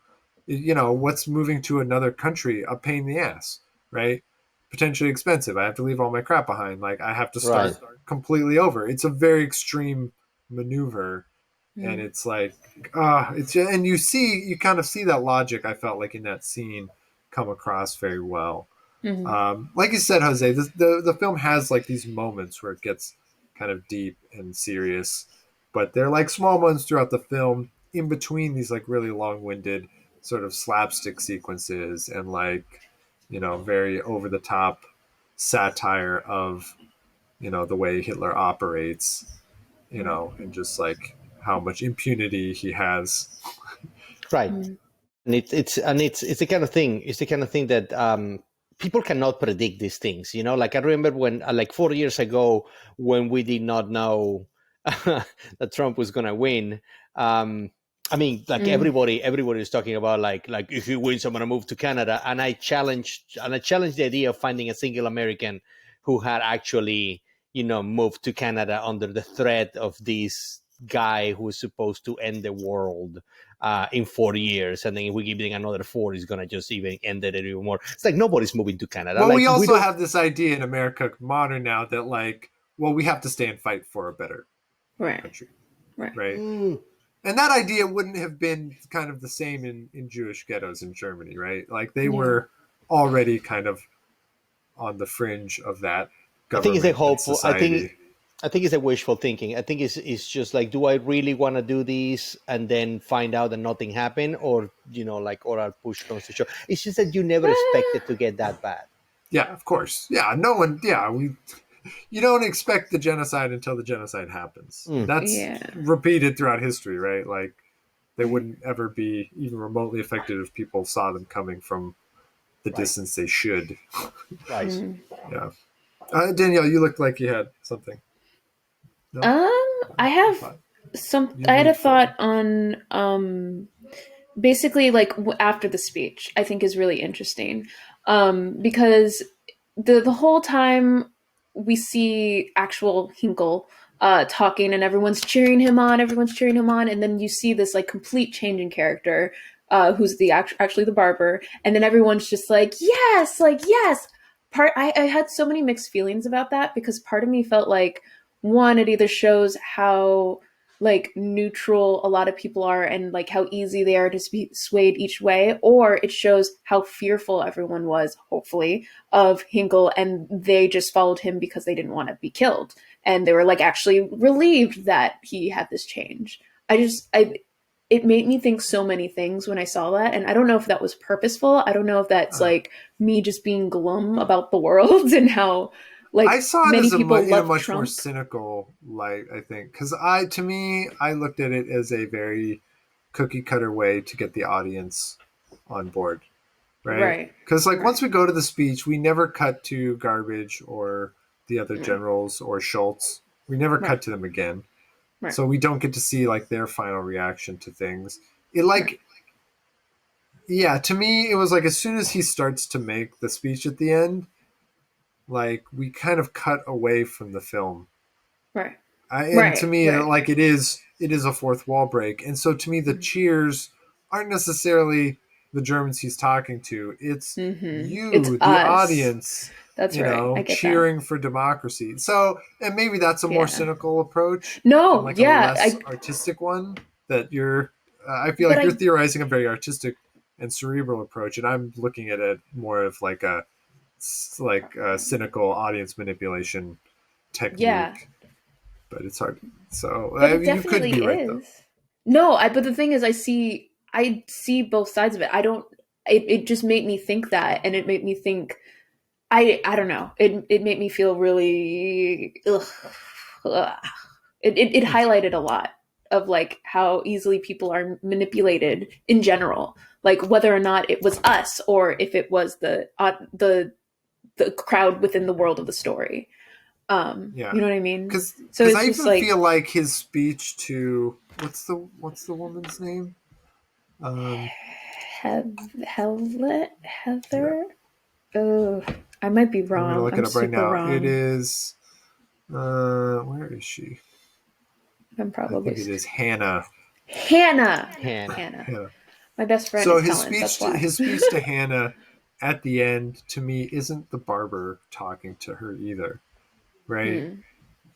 What's moving to another country? A pain in the ass, right? Potentially expensive. I have to leave all my crap behind. Like I have to start completely over. It's a very extreme maneuver, and it's like, and you kind of see that logic. I felt like in that scene come across very well. Like you said, Jose, the film has like these moments where it gets kind of deep and serious, but they're like small moments throughout the film in between these like really long-winded sort of slapstick sequences and like very over the top satire of the way Hitler operates, and just like how much impunity he has. Right. And it's the kind of thing. It's the kind of thing that people cannot predict these things. Like I remember when, like 4 years ago, when we did not know that Trump was going to win. I mean, like everybody is talking about like if he wins, I'm going to move to Canada. And I challenged the idea of finding a single American who had actually, moved to Canada under the threat of this guy who is supposed to end the world in 4 years, and then if we give it another 4, he's gonna just even end it even more. It's like nobody's moving to Canada. Well, like, we also have this idea in America modern now that like, well, we have to stay and fight for a better country, right? And that idea wouldn't have been kind of the same in Jewish ghettos in Germany, right? Like they were already kind of on the fringe of that government. I think it's a hopeful. Society. I think it's a wishful thinking. I think it's just like, do I really want to do this and then find out that nothing happened, or or I'll push comes to shove. It's just that you never expect it to get that bad. Yeah, of course. Yeah, no one. Yeah, you don't expect the genocide until the genocide happens. That's repeated throughout history, right? Like they wouldn't ever be even remotely effective if people saw them coming from the distance they should. Right. Yeah. Danielle, you looked like you had something. No? I have I had a thought on basically like after the speech. I think is really interesting because the whole time we see actual Hinkle talking and everyone's cheering him on, and then you see this like complete change in character who's the actually the barber, and then everyone's just like yes. I had so many mixed feelings about that because part of me felt like, one, it either shows how like neutral a lot of people are and like how easy they are to be swayed each way, or it shows how fearful everyone was, hopefully, of Hinkle, and they just followed him because they didn't want to be killed, and they were like actually relieved that he had this change. it made me think so many things when I saw that. And I don't know if that was purposeful. I don't know if that's like me just being glum about the world and how like I saw it many as people in a love much Trump. more cynical light, I think. Because to me, I looked at it as a very cookie cutter way to get the audience on board. Right? Because once we go to the speech, we never cut to Garbage or the other generals or Schultz. We never cut to them again. Right. So we don't get to see like their final reaction to things. It yeah, to me, it was like as soon as he starts to make the speech at the end, like we kind of cut away from the film. Right. And to me, like it is a fourth wall break. And so to me, the cheers aren't necessarily the Germans he's talking to. It's it's the audience. That's cheering for democracy. So, and maybe that's a more cynical approach. No, like a less artistic one that you're. I feel like you're theorizing a very artistic and cerebral approach, and I'm looking at it more of like a cynical audience manipulation technique. Yeah. But it's hard. So you could be right though. No, but the thing is, I see both sides of it. I don't. It just made me think that, and it made me think. I don't know. It made me feel really. It highlighted a lot of like how easily people are manipulated in general, like whether or not it was us or if it was the crowd within the world of the story. You know what I mean? Because I even feel like his speech to what's the woman's name? Heather. Yeah. Oh, I might be wrong. I'm gonna look it up right now. Wrong. It is. Where is she? I'm probably. I think it is Hannah. Hannah. My best friend. So his speech to Hannah at the end to me isn't the barber talking to her either. Right?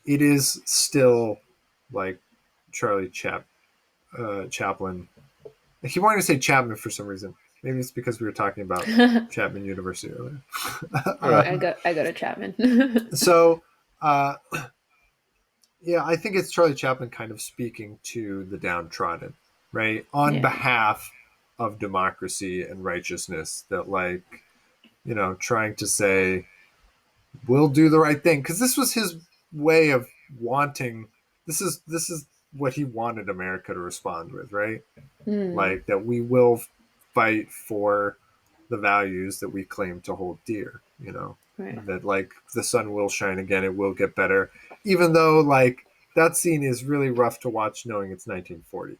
It is still like Charlie Chaplin. He wanted to say Chapman for some reason. Maybe it's because we were talking about Chapman University earlier. I go to Chapman. So, yeah, I think it's Charlie Chaplin kind of speaking to the downtrodden, right? On behalf of democracy and righteousness, that like, trying to say, we'll do the right thing. Because this was his way of wanting, this is what he wanted America to respond with, right? Like that we will fight for the values that we claim to hold dear, right. That like the sun will shine again, it will get better, even though like that scene is really rough to watch knowing it's 1940,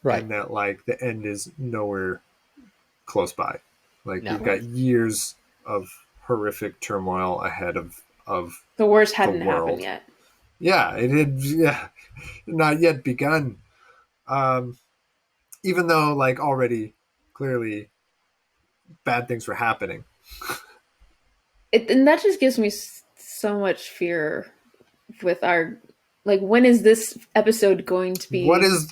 right. And that like the end is nowhere close by, like we've got years of horrific turmoil ahead of the worst hadn't happened yet. Yeah, it had not yet begun. Even though like already clearly bad things were happening. And that just gives me so much fear with our, like, when is this episode going to be? What is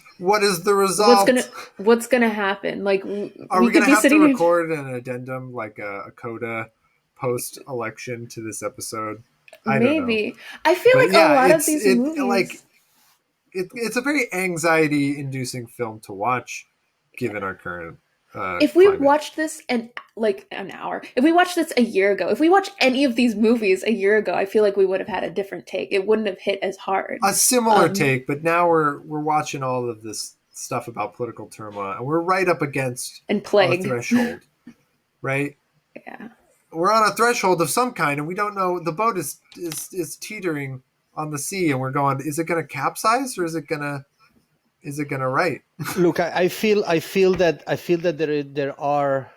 the result? What's gonna happen? Like, are we gonna have to record an addendum, like a coda post-election to this episode? I don't know. I feel like a lot of these movies, like, it's a very anxiety-inducing film to watch, given our current. If we watched this in like an hour, if we watched this a year ago, if we watched any of these movies a year ago, I feel like we would have had a different take. It wouldn't have hit as hard. A similar take, but now we're watching all of this stuff about political turmoil, and we're right up against a threshold, right? Yeah, we're on a threshold of some kind, and we don't know. The boat is teetering on the sea, and we're going, is it going to capsize or is it going to right? Look, I feel that there are.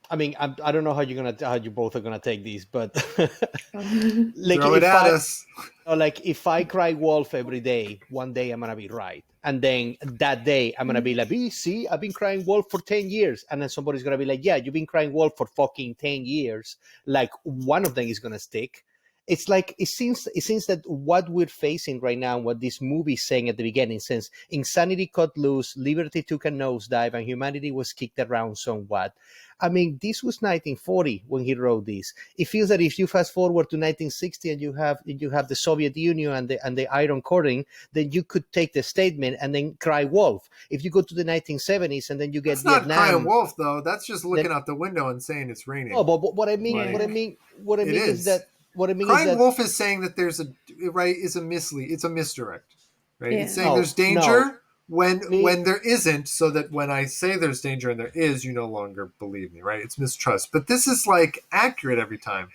I mean, I don't know how you both are gonna take these, but like throw it at us. Like if I cry wolf every day, one day I'm gonna be right, and then that day I'm gonna be like, see, I've been crying wolf for 10 years, and then somebody's gonna be like, yeah, you've been crying wolf for fucking 10 years. Like one of them is gonna stick. it's like it seems that what we're facing right now, what this movie is saying at the beginning, since insanity cut loose, liberty took a nosedive, and humanity was kicked around somewhat. I mean, this was 1940 when he wrote this. It feels that if you fast forward to 1960 and you have the Soviet Union and the Iron Curtain, then you could take the statement and then cry wolf. If you go to the 1970s and then you get That's Vietnam, not crying wolf though. That's just looking out the window and saying it's raining. Oh, but what I mean is that crying wolf is saying that there's it's a misdirect, right? Yeah. It's saying there's danger when there isn't, so that when I say there's danger and there is, you no longer believe me, right? It's mistrust. But this is like accurate every time.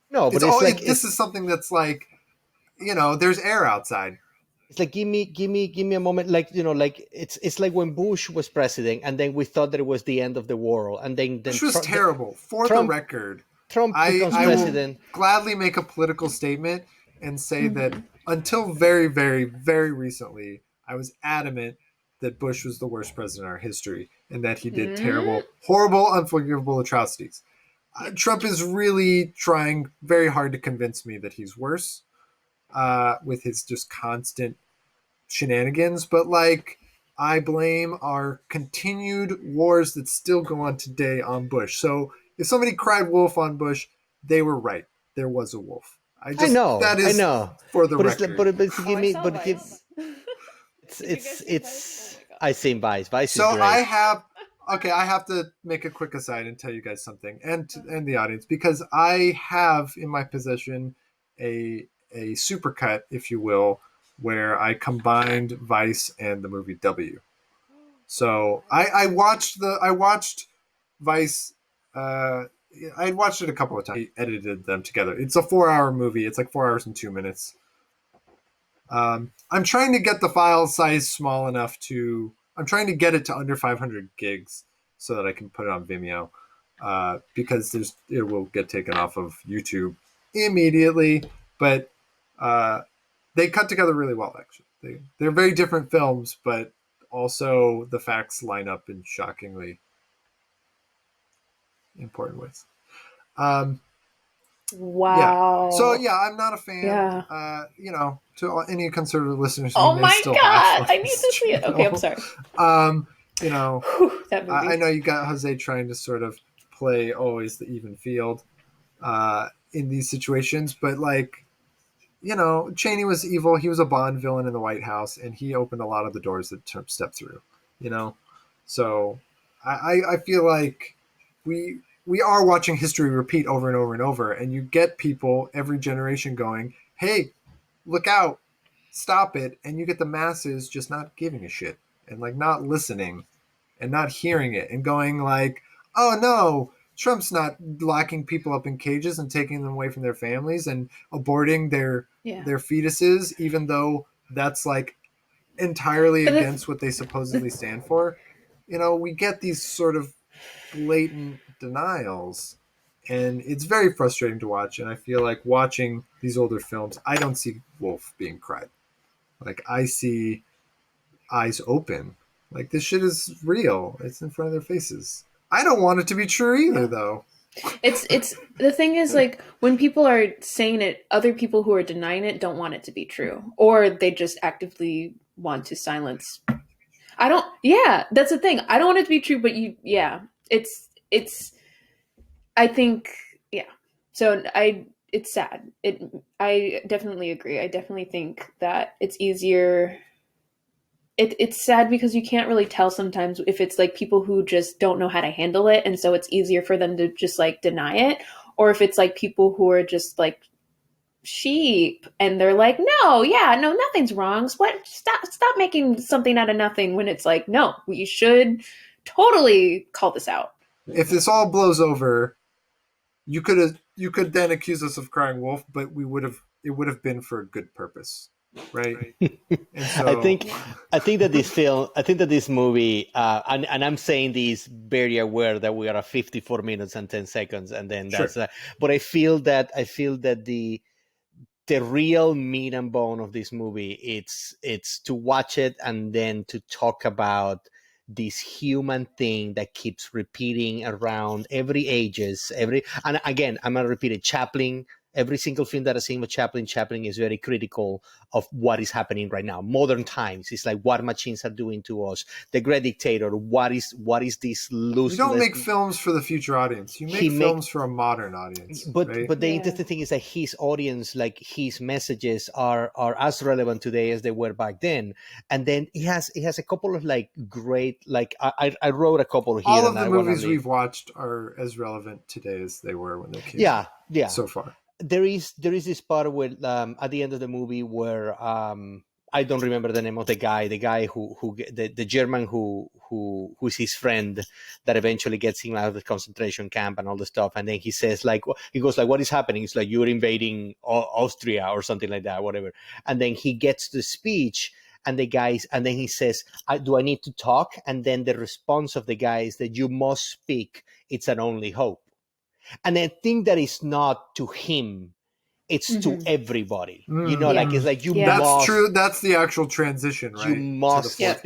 No, but this is something that's like, there's air outside. It's like give me a moment, like it's like when Bush was president, and then we thought that it was the end of the world, and then Bush was terrible. For the record, Trump becomes president. Will gladly make a political statement and say that until very, very, very recently, I was adamant that Bush was the worst president in our history and that he did terrible, horrible, unforgivable atrocities. Trump is really trying very hard to convince me that he's worse with his just constant shenanigans. But I blame our continued wars that still go on today on Bush. So if somebody cried wolf on Bush, they were right. There was a wolf. I know. For the record. I've seen Vice. Vice so is great. I have to make a quick aside and tell you guys something, and the audience, because I have in my possession a supercut, if you will, where I combined Vice and the movie W. So I watched Vice. I watched it a couple of times. I edited them together. It's a 4-hour movie. It's like 4 hours and 2 minutes. I'm trying to get the file size small enough I'm trying to get it to under 500 gigs so that I can put it on Vimeo, because it will get taken off of YouTube immediately. But they cut together really well, actually. They're very different films, but also the facts line up in shockingly important ways. Wow. Yeah. So I'm not a fan. Yeah. To any conservative listeners. Oh my God! I need to see it. Okay, I'm sorry. That movie. I know you got Jose trying to sort of play always the even field in these situations, but Cheney was evil. He was a Bond villain in the White House, and he opened a lot of the doors that Trump stepped through. So I feel like we are watching history repeat over and over and over, and you get people every generation going, hey, look out, stop it, and you get the masses just not giving a shit and not listening and not hearing it and going oh no, Trump's not locking people up in cages and taking them away from their families and aborting their fetuses, even though that's entirely against what they supposedly stand for. We get these sort of blatant denials, and it's very frustrating to watch. And I feel like watching these older films, I don't see wolf being cried. I see eyes open. This shit is real. It's in front of their faces. I don't want it to be true either, though. It's the thing is, when people are saying it, other people who are denying it don't want it to be true, or they just actively want to silence. That's the thing. I don't want it to be true, but it's I think, so it's sad. I definitely agree. I definitely think that it's easier. It's sad because you can't really tell sometimes if it's people who just don't know how to handle it, and so it's easier for them to just deny it, or if it's people who are just sheep and they're no, nothing's wrong. What? Stop making something out of nothing, when it's no, we should totally call this out. If this all blows over, you could then accuse us of crying wolf, but it would have been for a good purpose, right? And so, I think that this movie, and I'm saying this very aware that we are at 54 minutes and 10 seconds, and then that's. Sure. But I feel that the real meat and bone of this movie, it's to watch it and then to talk about this human thing that keeps repeating around every ages, and again, I'm gonna repeat it: Chaplin, Every single film that I've seen with Chaplin is very critical of what is happening right now. Modern times, it's like what machines are doing to us. The Great Dictator, what is this loose? You don't make films for the future audience. You make films for a modern audience. But right? the interesting thing is that his audience, like his messages, are as relevant today as they were back then. And then he has a couple of like great, like I wrote a couple here. All of the movies we've watched are as relevant today as they were when they came out. Yeah. So far. There is this part where at the end of the movie where I don't remember the name of the guy who the German who's his friend that eventually gets him out of the concentration camp and all the stuff, and then he says he goes like, what is happening? It's like, you're invading Austria or something like that, whatever. And then he gets the speech, and then he says, do I need to talk? And then the response of the guy is that you must speak. It's an only hope. And I think that it's not to him, it's to everybody. Like it's like you must. That's true. That's the actual transition, right? You must speak.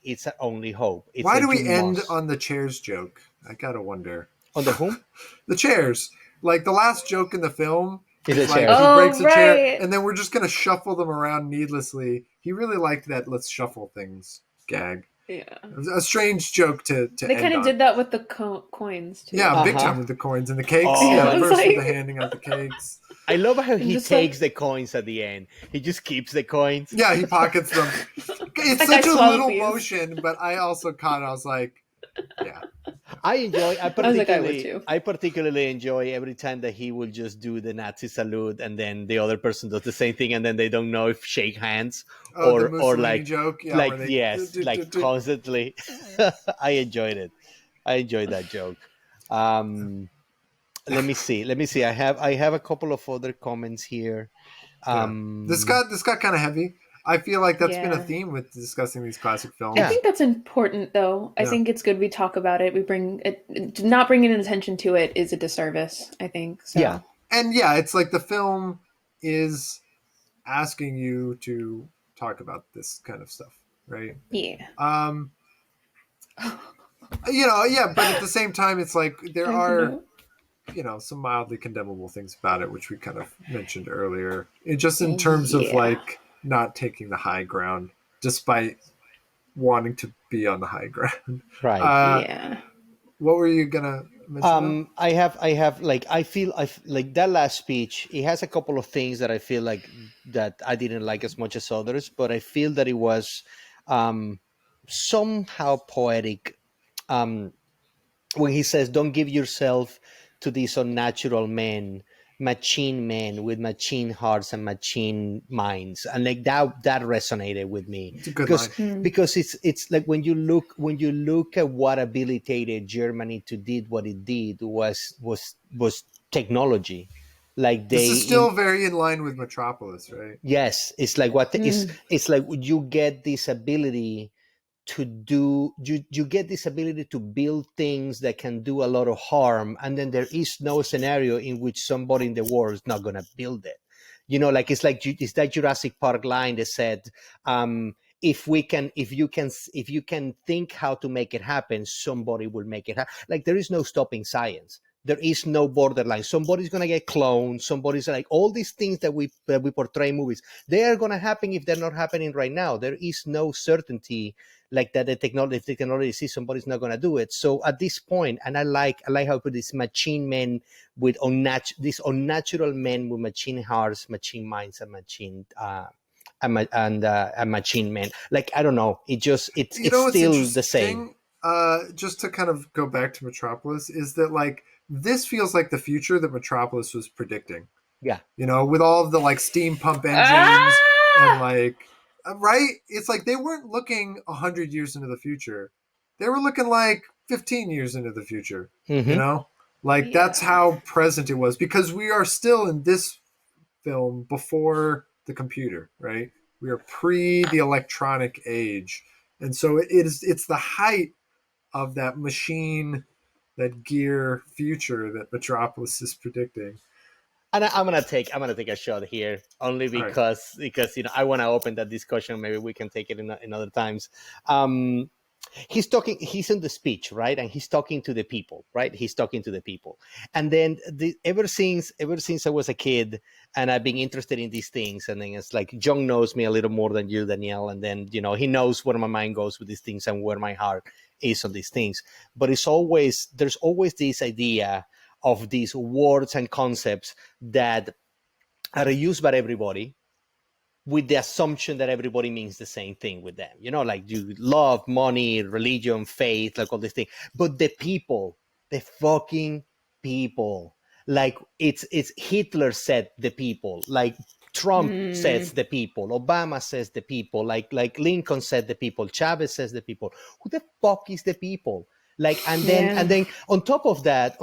It's an only hope. Why do we end on the chairs joke? I gotta wonder. On the whom? The chairs. Like the last joke in the film. Is a like chair. He breaks a chair, and then we're just gonna shuffle them around needlessly. He really liked that "let's shuffle things" gag. Yeah, it was a strange joke to They kind of did that with the coins too. Yeah, big time with the coins and the cakes. First with the handing out the cakes. I love how he takes the coins at the end. He just keeps the coins. Yeah, he pockets them. It's such a little motion, but I also caught it. I was like, yeah. I particularly enjoy every time that he will just do the Nazi salute, and then the other person does the same thing, and then they don't know if shake hands or like joke. Yeah, like constantly. I enjoyed it. I enjoyed that joke. Let me see. I have a couple of other comments here. This got kind of heavy. I feel like that's been a theme with discussing these classic films. I think that's important, though. I think it's good we talk about it. We bring it. Not bringing attention to it is a disservice, I think. So. Yeah, and it's like the film is asking you to talk about this kind of stuff, right? Yeah. But at the same time, it's like there are, some mildly condemnable things about it, which we kind of mentioned earlier. Just in terms of like not taking the high ground, despite wanting to be on the high ground. Right. What were you gonna mention? I have like I feel like that last speech. It has a couple of things that I feel like that I didn't like as much as others, but I feel that it was somehow poetic. When he says, "Don't give yourself to these unnatural men, machine men with machine hearts and machine minds," and like that resonated with me. It's a good line. Because it's like when you look at what habilitated Germany to did what it did was technology. Like this is still very in line with Metropolis, right? Yes, it's like it's like you get this ability to do you get this ability to build things that can do a lot of harm, and then there is no scenario in which somebody in the world is not going to build it. It's that Jurassic Park line that said, if you can think how to make it happen, somebody will make it happen. Like there is no stopping science. There is no borderline. Somebody's going to get cloned. Somebody's like all these things that we portray in movies. They are going to happen if they're not happening right now. There is no certainty like that. If the technology sees somebody's not going to do it. So at this point, and I like how I put this machine men with these unnatural men with machine hearts, machine minds, and machine and machine men. Like I don't know. It's still the same. Just to kind of go back to Metropolis, is that like this feels like the future that Metropolis was predicting. Yeah. With all of the like steam pump engines and like, right? It's like they weren't looking 100 years into the future. They were looking like 15 years into the future, That's how present it was, because we are still in this film before the computer, right? We are pre the electronic age. And so it's the height of that machine, that gear future that Metropolis is predicting. And I'm gonna take a shot here only because I want to open that discussion. Maybe we can take it in other times. he's in the speech, right, and he's talking to the people, right, he's talking to the people. And then ever since I was a kid and I've been interested in these things, and then it's like John knows me a little more than you, Danielle, and then he knows where my mind goes with these things and where my heart is on these things. But there's always this idea of these words and concepts that are used by everybody, with the assumption that everybody means the same thing with them, like you love, money, religion, faith, like all these things. But the people, the fucking people, like it's Hitler said the people, like Trump says the people, Obama says the people, like Lincoln said the people, Chavez says the people. Who the fuck is the people? Like, and then on top of that,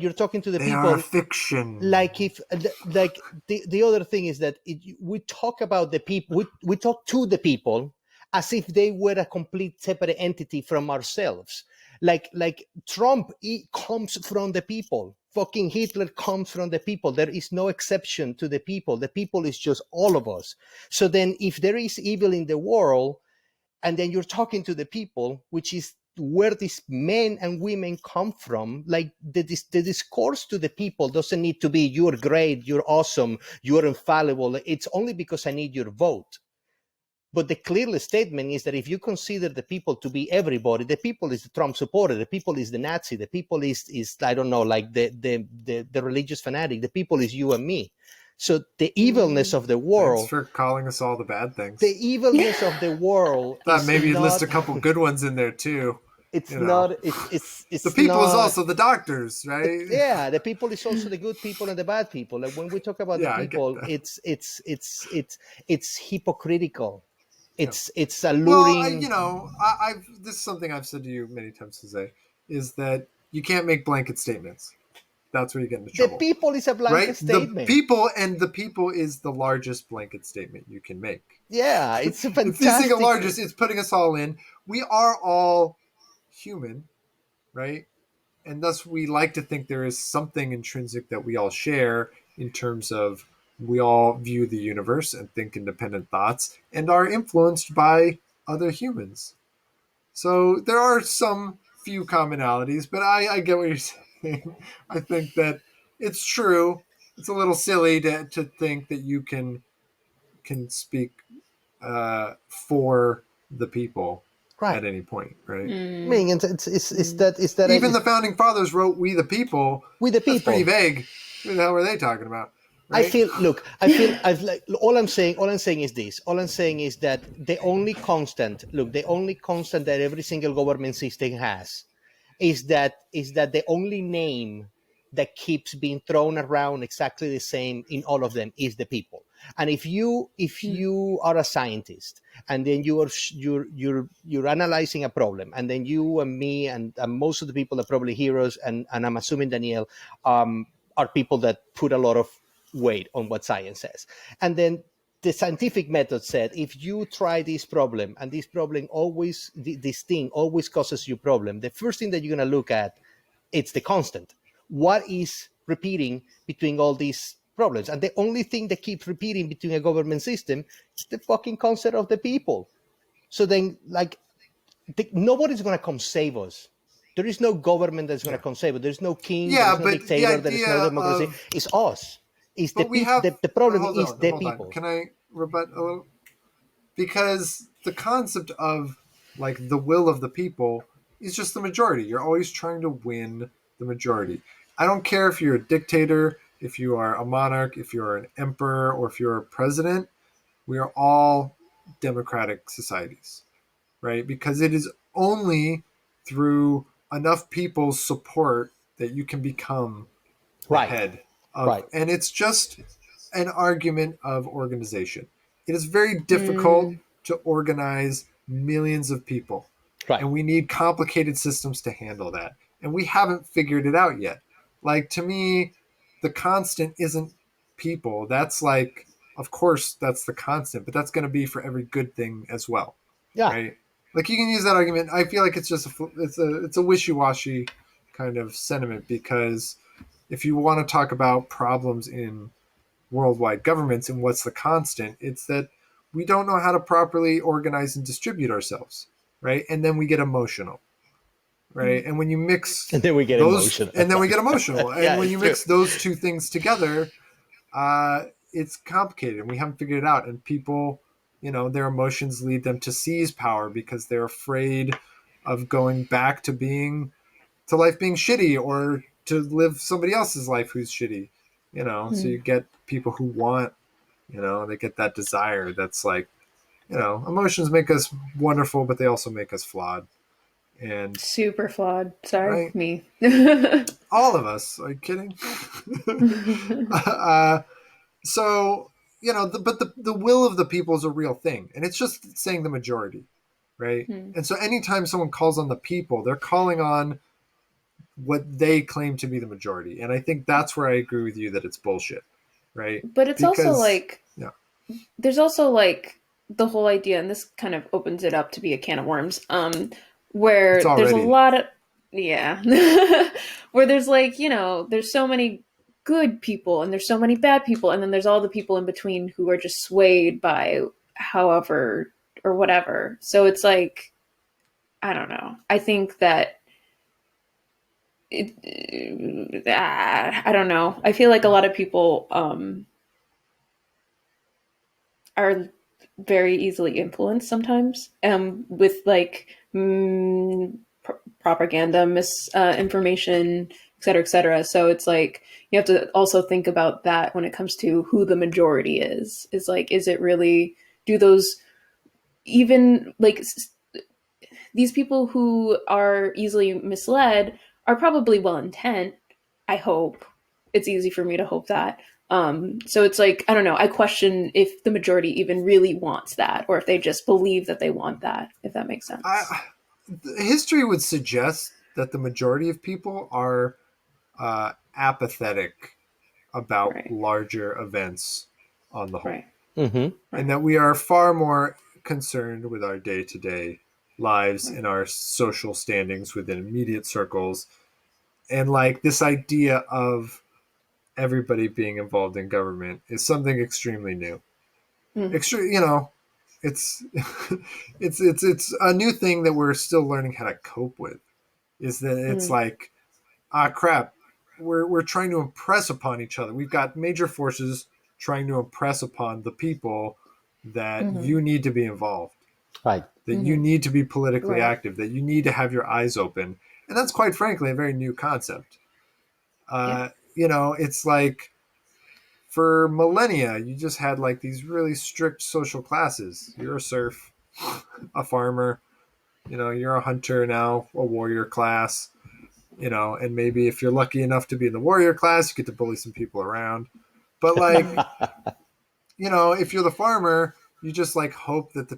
you're talking to the people. They are fiction. Like the other thing is that we talk about the people, we talk to the people as if they were a complete separate entity from ourselves. Like Trump, he comes from the people. Fucking Hitler comes from the people. There is no exception to the people. The people is just all of us. So then if there is evil in the world, and then you're talking to the people, which is where these men and women come from, like the discourse to the people doesn't need to be you're great, you're awesome, you're infallible. It's only because I need your vote. But the clear statement is that if you consider the people to be everybody, the people is the Trump supporter, the people is the Nazi, the people is I don't know, like the religious fanatic, the people is you and me. So the evilness of the world. Thanks for calling us all the bad things. The evilness of the world. Thought maybe you'd list a couple good ones in there too. It's not. It's the people not, is also the doctors, right? The people is also the good people and the bad people. Like when we talk about the people, it's hypocritical. It's alluring. Well, I've this is something I've said to you many times, Jose, is that you can't make blanket statements. That's where you get into trouble. The people is a blanket statement. The people is the largest blanket statement you can make. Yeah, it's a fantastic. If you think of largest, it's putting us all in. We are all human, right? And thus we like to think there is something intrinsic that we all share in terms of we all view the universe and think independent thoughts and are influenced by other humans. So there are some few commonalities, but I get what you're saying. I think that it's true. It's a little silly to think that you can speak for the people at any point, right? I mean, it's that even the founding fathers wrote "We the people." We the people. That's pretty vague. What the hell were they talking about? Right? I feel all I'm saying is this. All I'm saying is that the only constant that every single government system has is that the only name that keeps being thrown around exactly the same in all of them is the people. And if you are a scientist and then you're analyzing a problem, and then you and me and most of the people are probably heroes, and I'm assuming Danielle are people that put a lot of weight on what science says. And then the scientific method said, if you try this problem and this problem this thing always causes you problem, the first thing that you're going to look at, it's the constant. What is repeating between all these problems? And the only thing that keeps repeating between a government system is the fucking concept of the people. So then, like, nobody's going to come save us. There is no government that's going to come save us. There's no king, there's no dictator, there is no democracy. It's us. It's the problem is the people. Can I rebut a little? Because the concept of like the will of the people is just the majority. You're always trying to win the majority. I don't care if you're a dictator, if you are a monarch, if you're an emperor, or if you're a president. We are all democratic societies, right? Because it is only through enough people's support that you can become the head. And it's just an argument of organization. It is very difficult to organize millions of people. And we need complicated systems to handle that. And we haven't figured it out yet. Like, to me, the constant isn't people. That's like, of course, that's the constant, but that's going to be for every good thing as well. Yeah. Right? Like, you can use that argument. I feel like it's just it's a wishy-washy kind of sentiment, because if you want to talk about problems in worldwide governments and what's the constant, it's that we don't know how to properly organize and distribute ourselves. right? And then we get emotional, right? And when you mix And then we get those, emotional. and then we get emotional, and Yeah, when it's you true. mix those two things together, it's complicated, and we haven't figured it out. And people, their emotions lead them to seize power because they're afraid of going back to life being shitty, or to live somebody else's life who's shitty. So you get people who want, they get that desire that's like, emotions make us wonderful, but they also make us flawed. And super flawed. Sorry, right? me. All of us. Are you kidding? So, but the will of the people is a real thing. And it's just saying the majority, right? And so anytime someone calls on the people, they're calling on what they claim to be the majority. And I think that's where I agree with you that it's bullshit, right? But it's also like, yeah. There's also like the whole idea, and this kind of opens it up to be a can of worms, where there's a lot of, where there's like, there's so many good people and there's so many bad people, and then there's all the people in between who are just swayed by however or whatever. So it's like, I don't know. I think that I don't know. I feel like a lot of people are very easily influenced sometimes with like propaganda, misinformation, et cetera, et cetera. So it's like you have to also think about that when it comes to who the majority is. Is like, is it really, do those even like these people who are easily misled are probably well intent. I hope. It's easy for me to hope that. So it's like, I don't know. I question if the majority even really wants that, or if they just believe that they want that, if that makes sense. History would suggest that the majority of people are apathetic about larger events on the whole. Right. And that we are far more concerned with our day-to-day lives and our social standings within immediate circles. And like this idea of everybody being involved in government is something extremely new. It's it's a new thing that we're still learning how to cope with. Is that it's like, crap, we're trying to impress upon each other. We've got major forces trying to impress upon the people that you need to be involved, right? That you need to be politically active, that you need to have your eyes open, and that's quite frankly a very new concept. It's like, for millennia, you just had like these really strict social classes. You're a serf, a farmer, you're a hunter now, a warrior class, and maybe if you're lucky enough to be in the warrior class, you get to bully some people around. But like, if you're the farmer, you just like hope that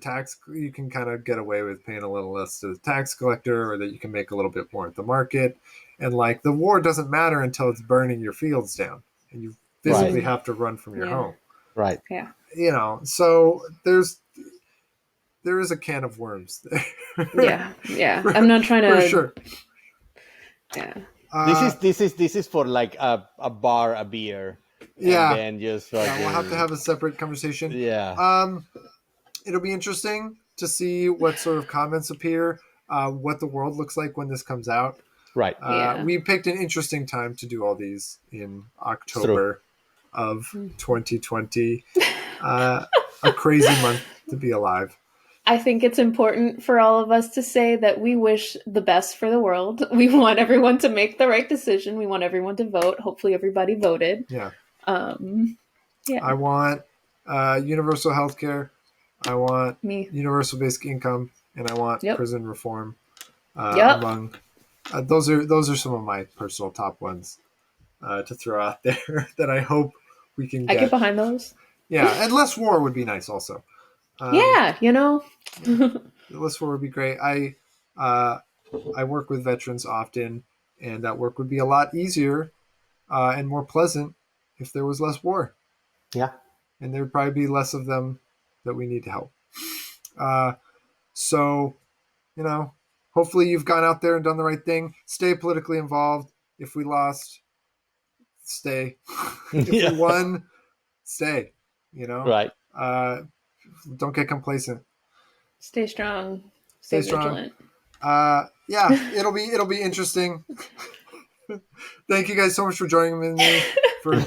you can kind of get away with paying a little less to the tax collector, or that you can make a little bit more at the market. And like, the war doesn't matter until it's burning your fields down and you physically have to run from your home. Right. Yeah. So there is a can of worms there. Yeah. I'm not trying to. For sure. Yeah. This is for like a bar, a beer. Yeah. And then just fucking... we'll have to have a separate conversation. Yeah. It'll be interesting to see what sort of comments appear, what the world looks like when this comes out. Right. We picked an interesting time to do all these in October of 2020. A crazy month to be alive. I think it's important for all of us to say that we wish the best for the world. We want everyone to make the right decision. We want everyone to vote. Hopefully everybody voted. Yeah. Yeah. I want universal health care. I want universal basic income, and I want prison reform. Among those are some of my personal top ones to throw out there that I hope we can get. I get behind those. Yeah, and less war would be nice also. Less war would be great. I work with veterans often, and that work would be a lot easier and more pleasant if there was less war. Yeah. And there would probably be less of them that we need to help. So, hopefully you've gone out there and done the right thing. Stay politically involved. If we lost, stay. If we won, stay. Right. Don't get complacent. Stay strong. Stay strong. vigilant. Yeah, it'll be interesting. Thank you guys so much for joining me for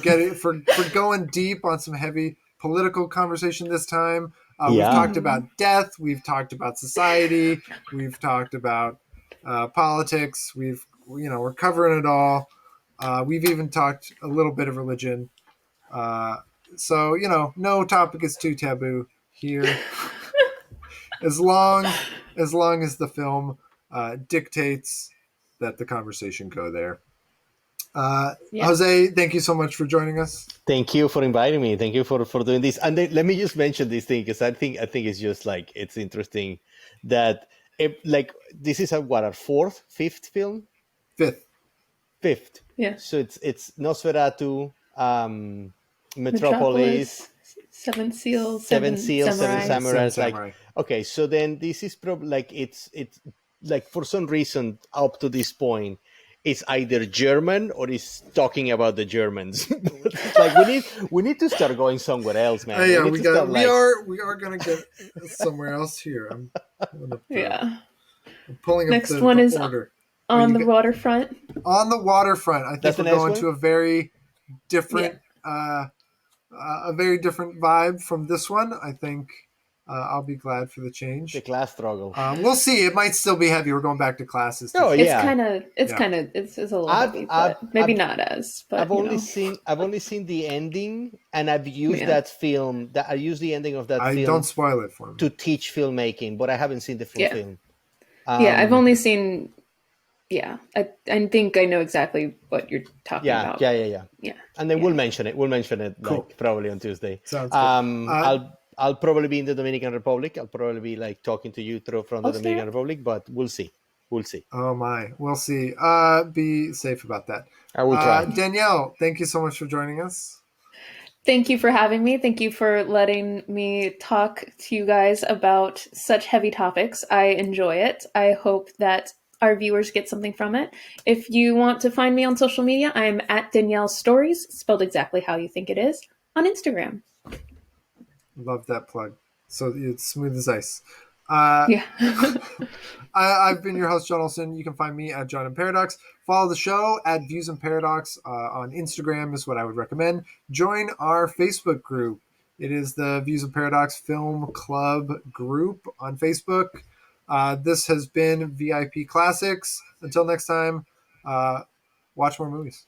going deep on some heavy political conversation this time. We've talked about death. We've talked about society. We've talked about politics. We're covering it all. We've even talked a little bit of religion. So no topic is too taboo here. as long as the film dictates that the conversation go there. Jose, thank you so much for joining us. Thank you for inviting me. Thank you for doing this. And then, let me just mention this thing, because I think it's just like, it's interesting that this is our fifth film? Fifth. Yeah. So it's Nosferatu, Metropolis, Seven Seals, Seven Samurais. Samurai. Okay, so then this is probably it's like, for some reason up to this point, it's either German or it's talking about the Germans. Like, we need to start going somewhere else, man. Yeah, we are gonna get somewhere else here. I'm pulling up next the one is order. on the waterfront. On the waterfront, I think we're going to a very different, a very different vibe from this one. I think I'll be glad for the change. The class struggle. We'll see. It might still be heavy. We're going back to classes. Oh, yeah. It's a little heavy, but maybe not as. But I've only seen the ending, and I've used that film. I used the ending of that film. Don't spoil it for me. To teach filmmaking, but I haven't seen the full film. I've only seen. Yeah, I think I know exactly what you're talking about. Yeah. And then we'll mention it. Cool. Probably on Tuesday. Sounds good. I'll probably be in the Dominican Republic. I'll probably be talking to you from the Dominican Republic, but we'll see. Oh my, we'll see. Be safe about that. I will try. Danielle, thank you so much for joining us. Thank you for having me. Thank you for letting me talk to you guys about such heavy topics. I enjoy it. I hope that our viewers get something from it. If you want to find me on social media, I'm at Danielle Stories, spelled exactly how you think it is, on Instagram. Love that plug. So it's smooth as ice. Yeah. I've been your host, John Olson. You can find me at John and Paradox. Follow the show at Views and Paradox on Instagram is what I would recommend. Join our Facebook group. It is the Views and Paradox Film Club group on Facebook. This has been VIP Classics. Until next time, watch more movies.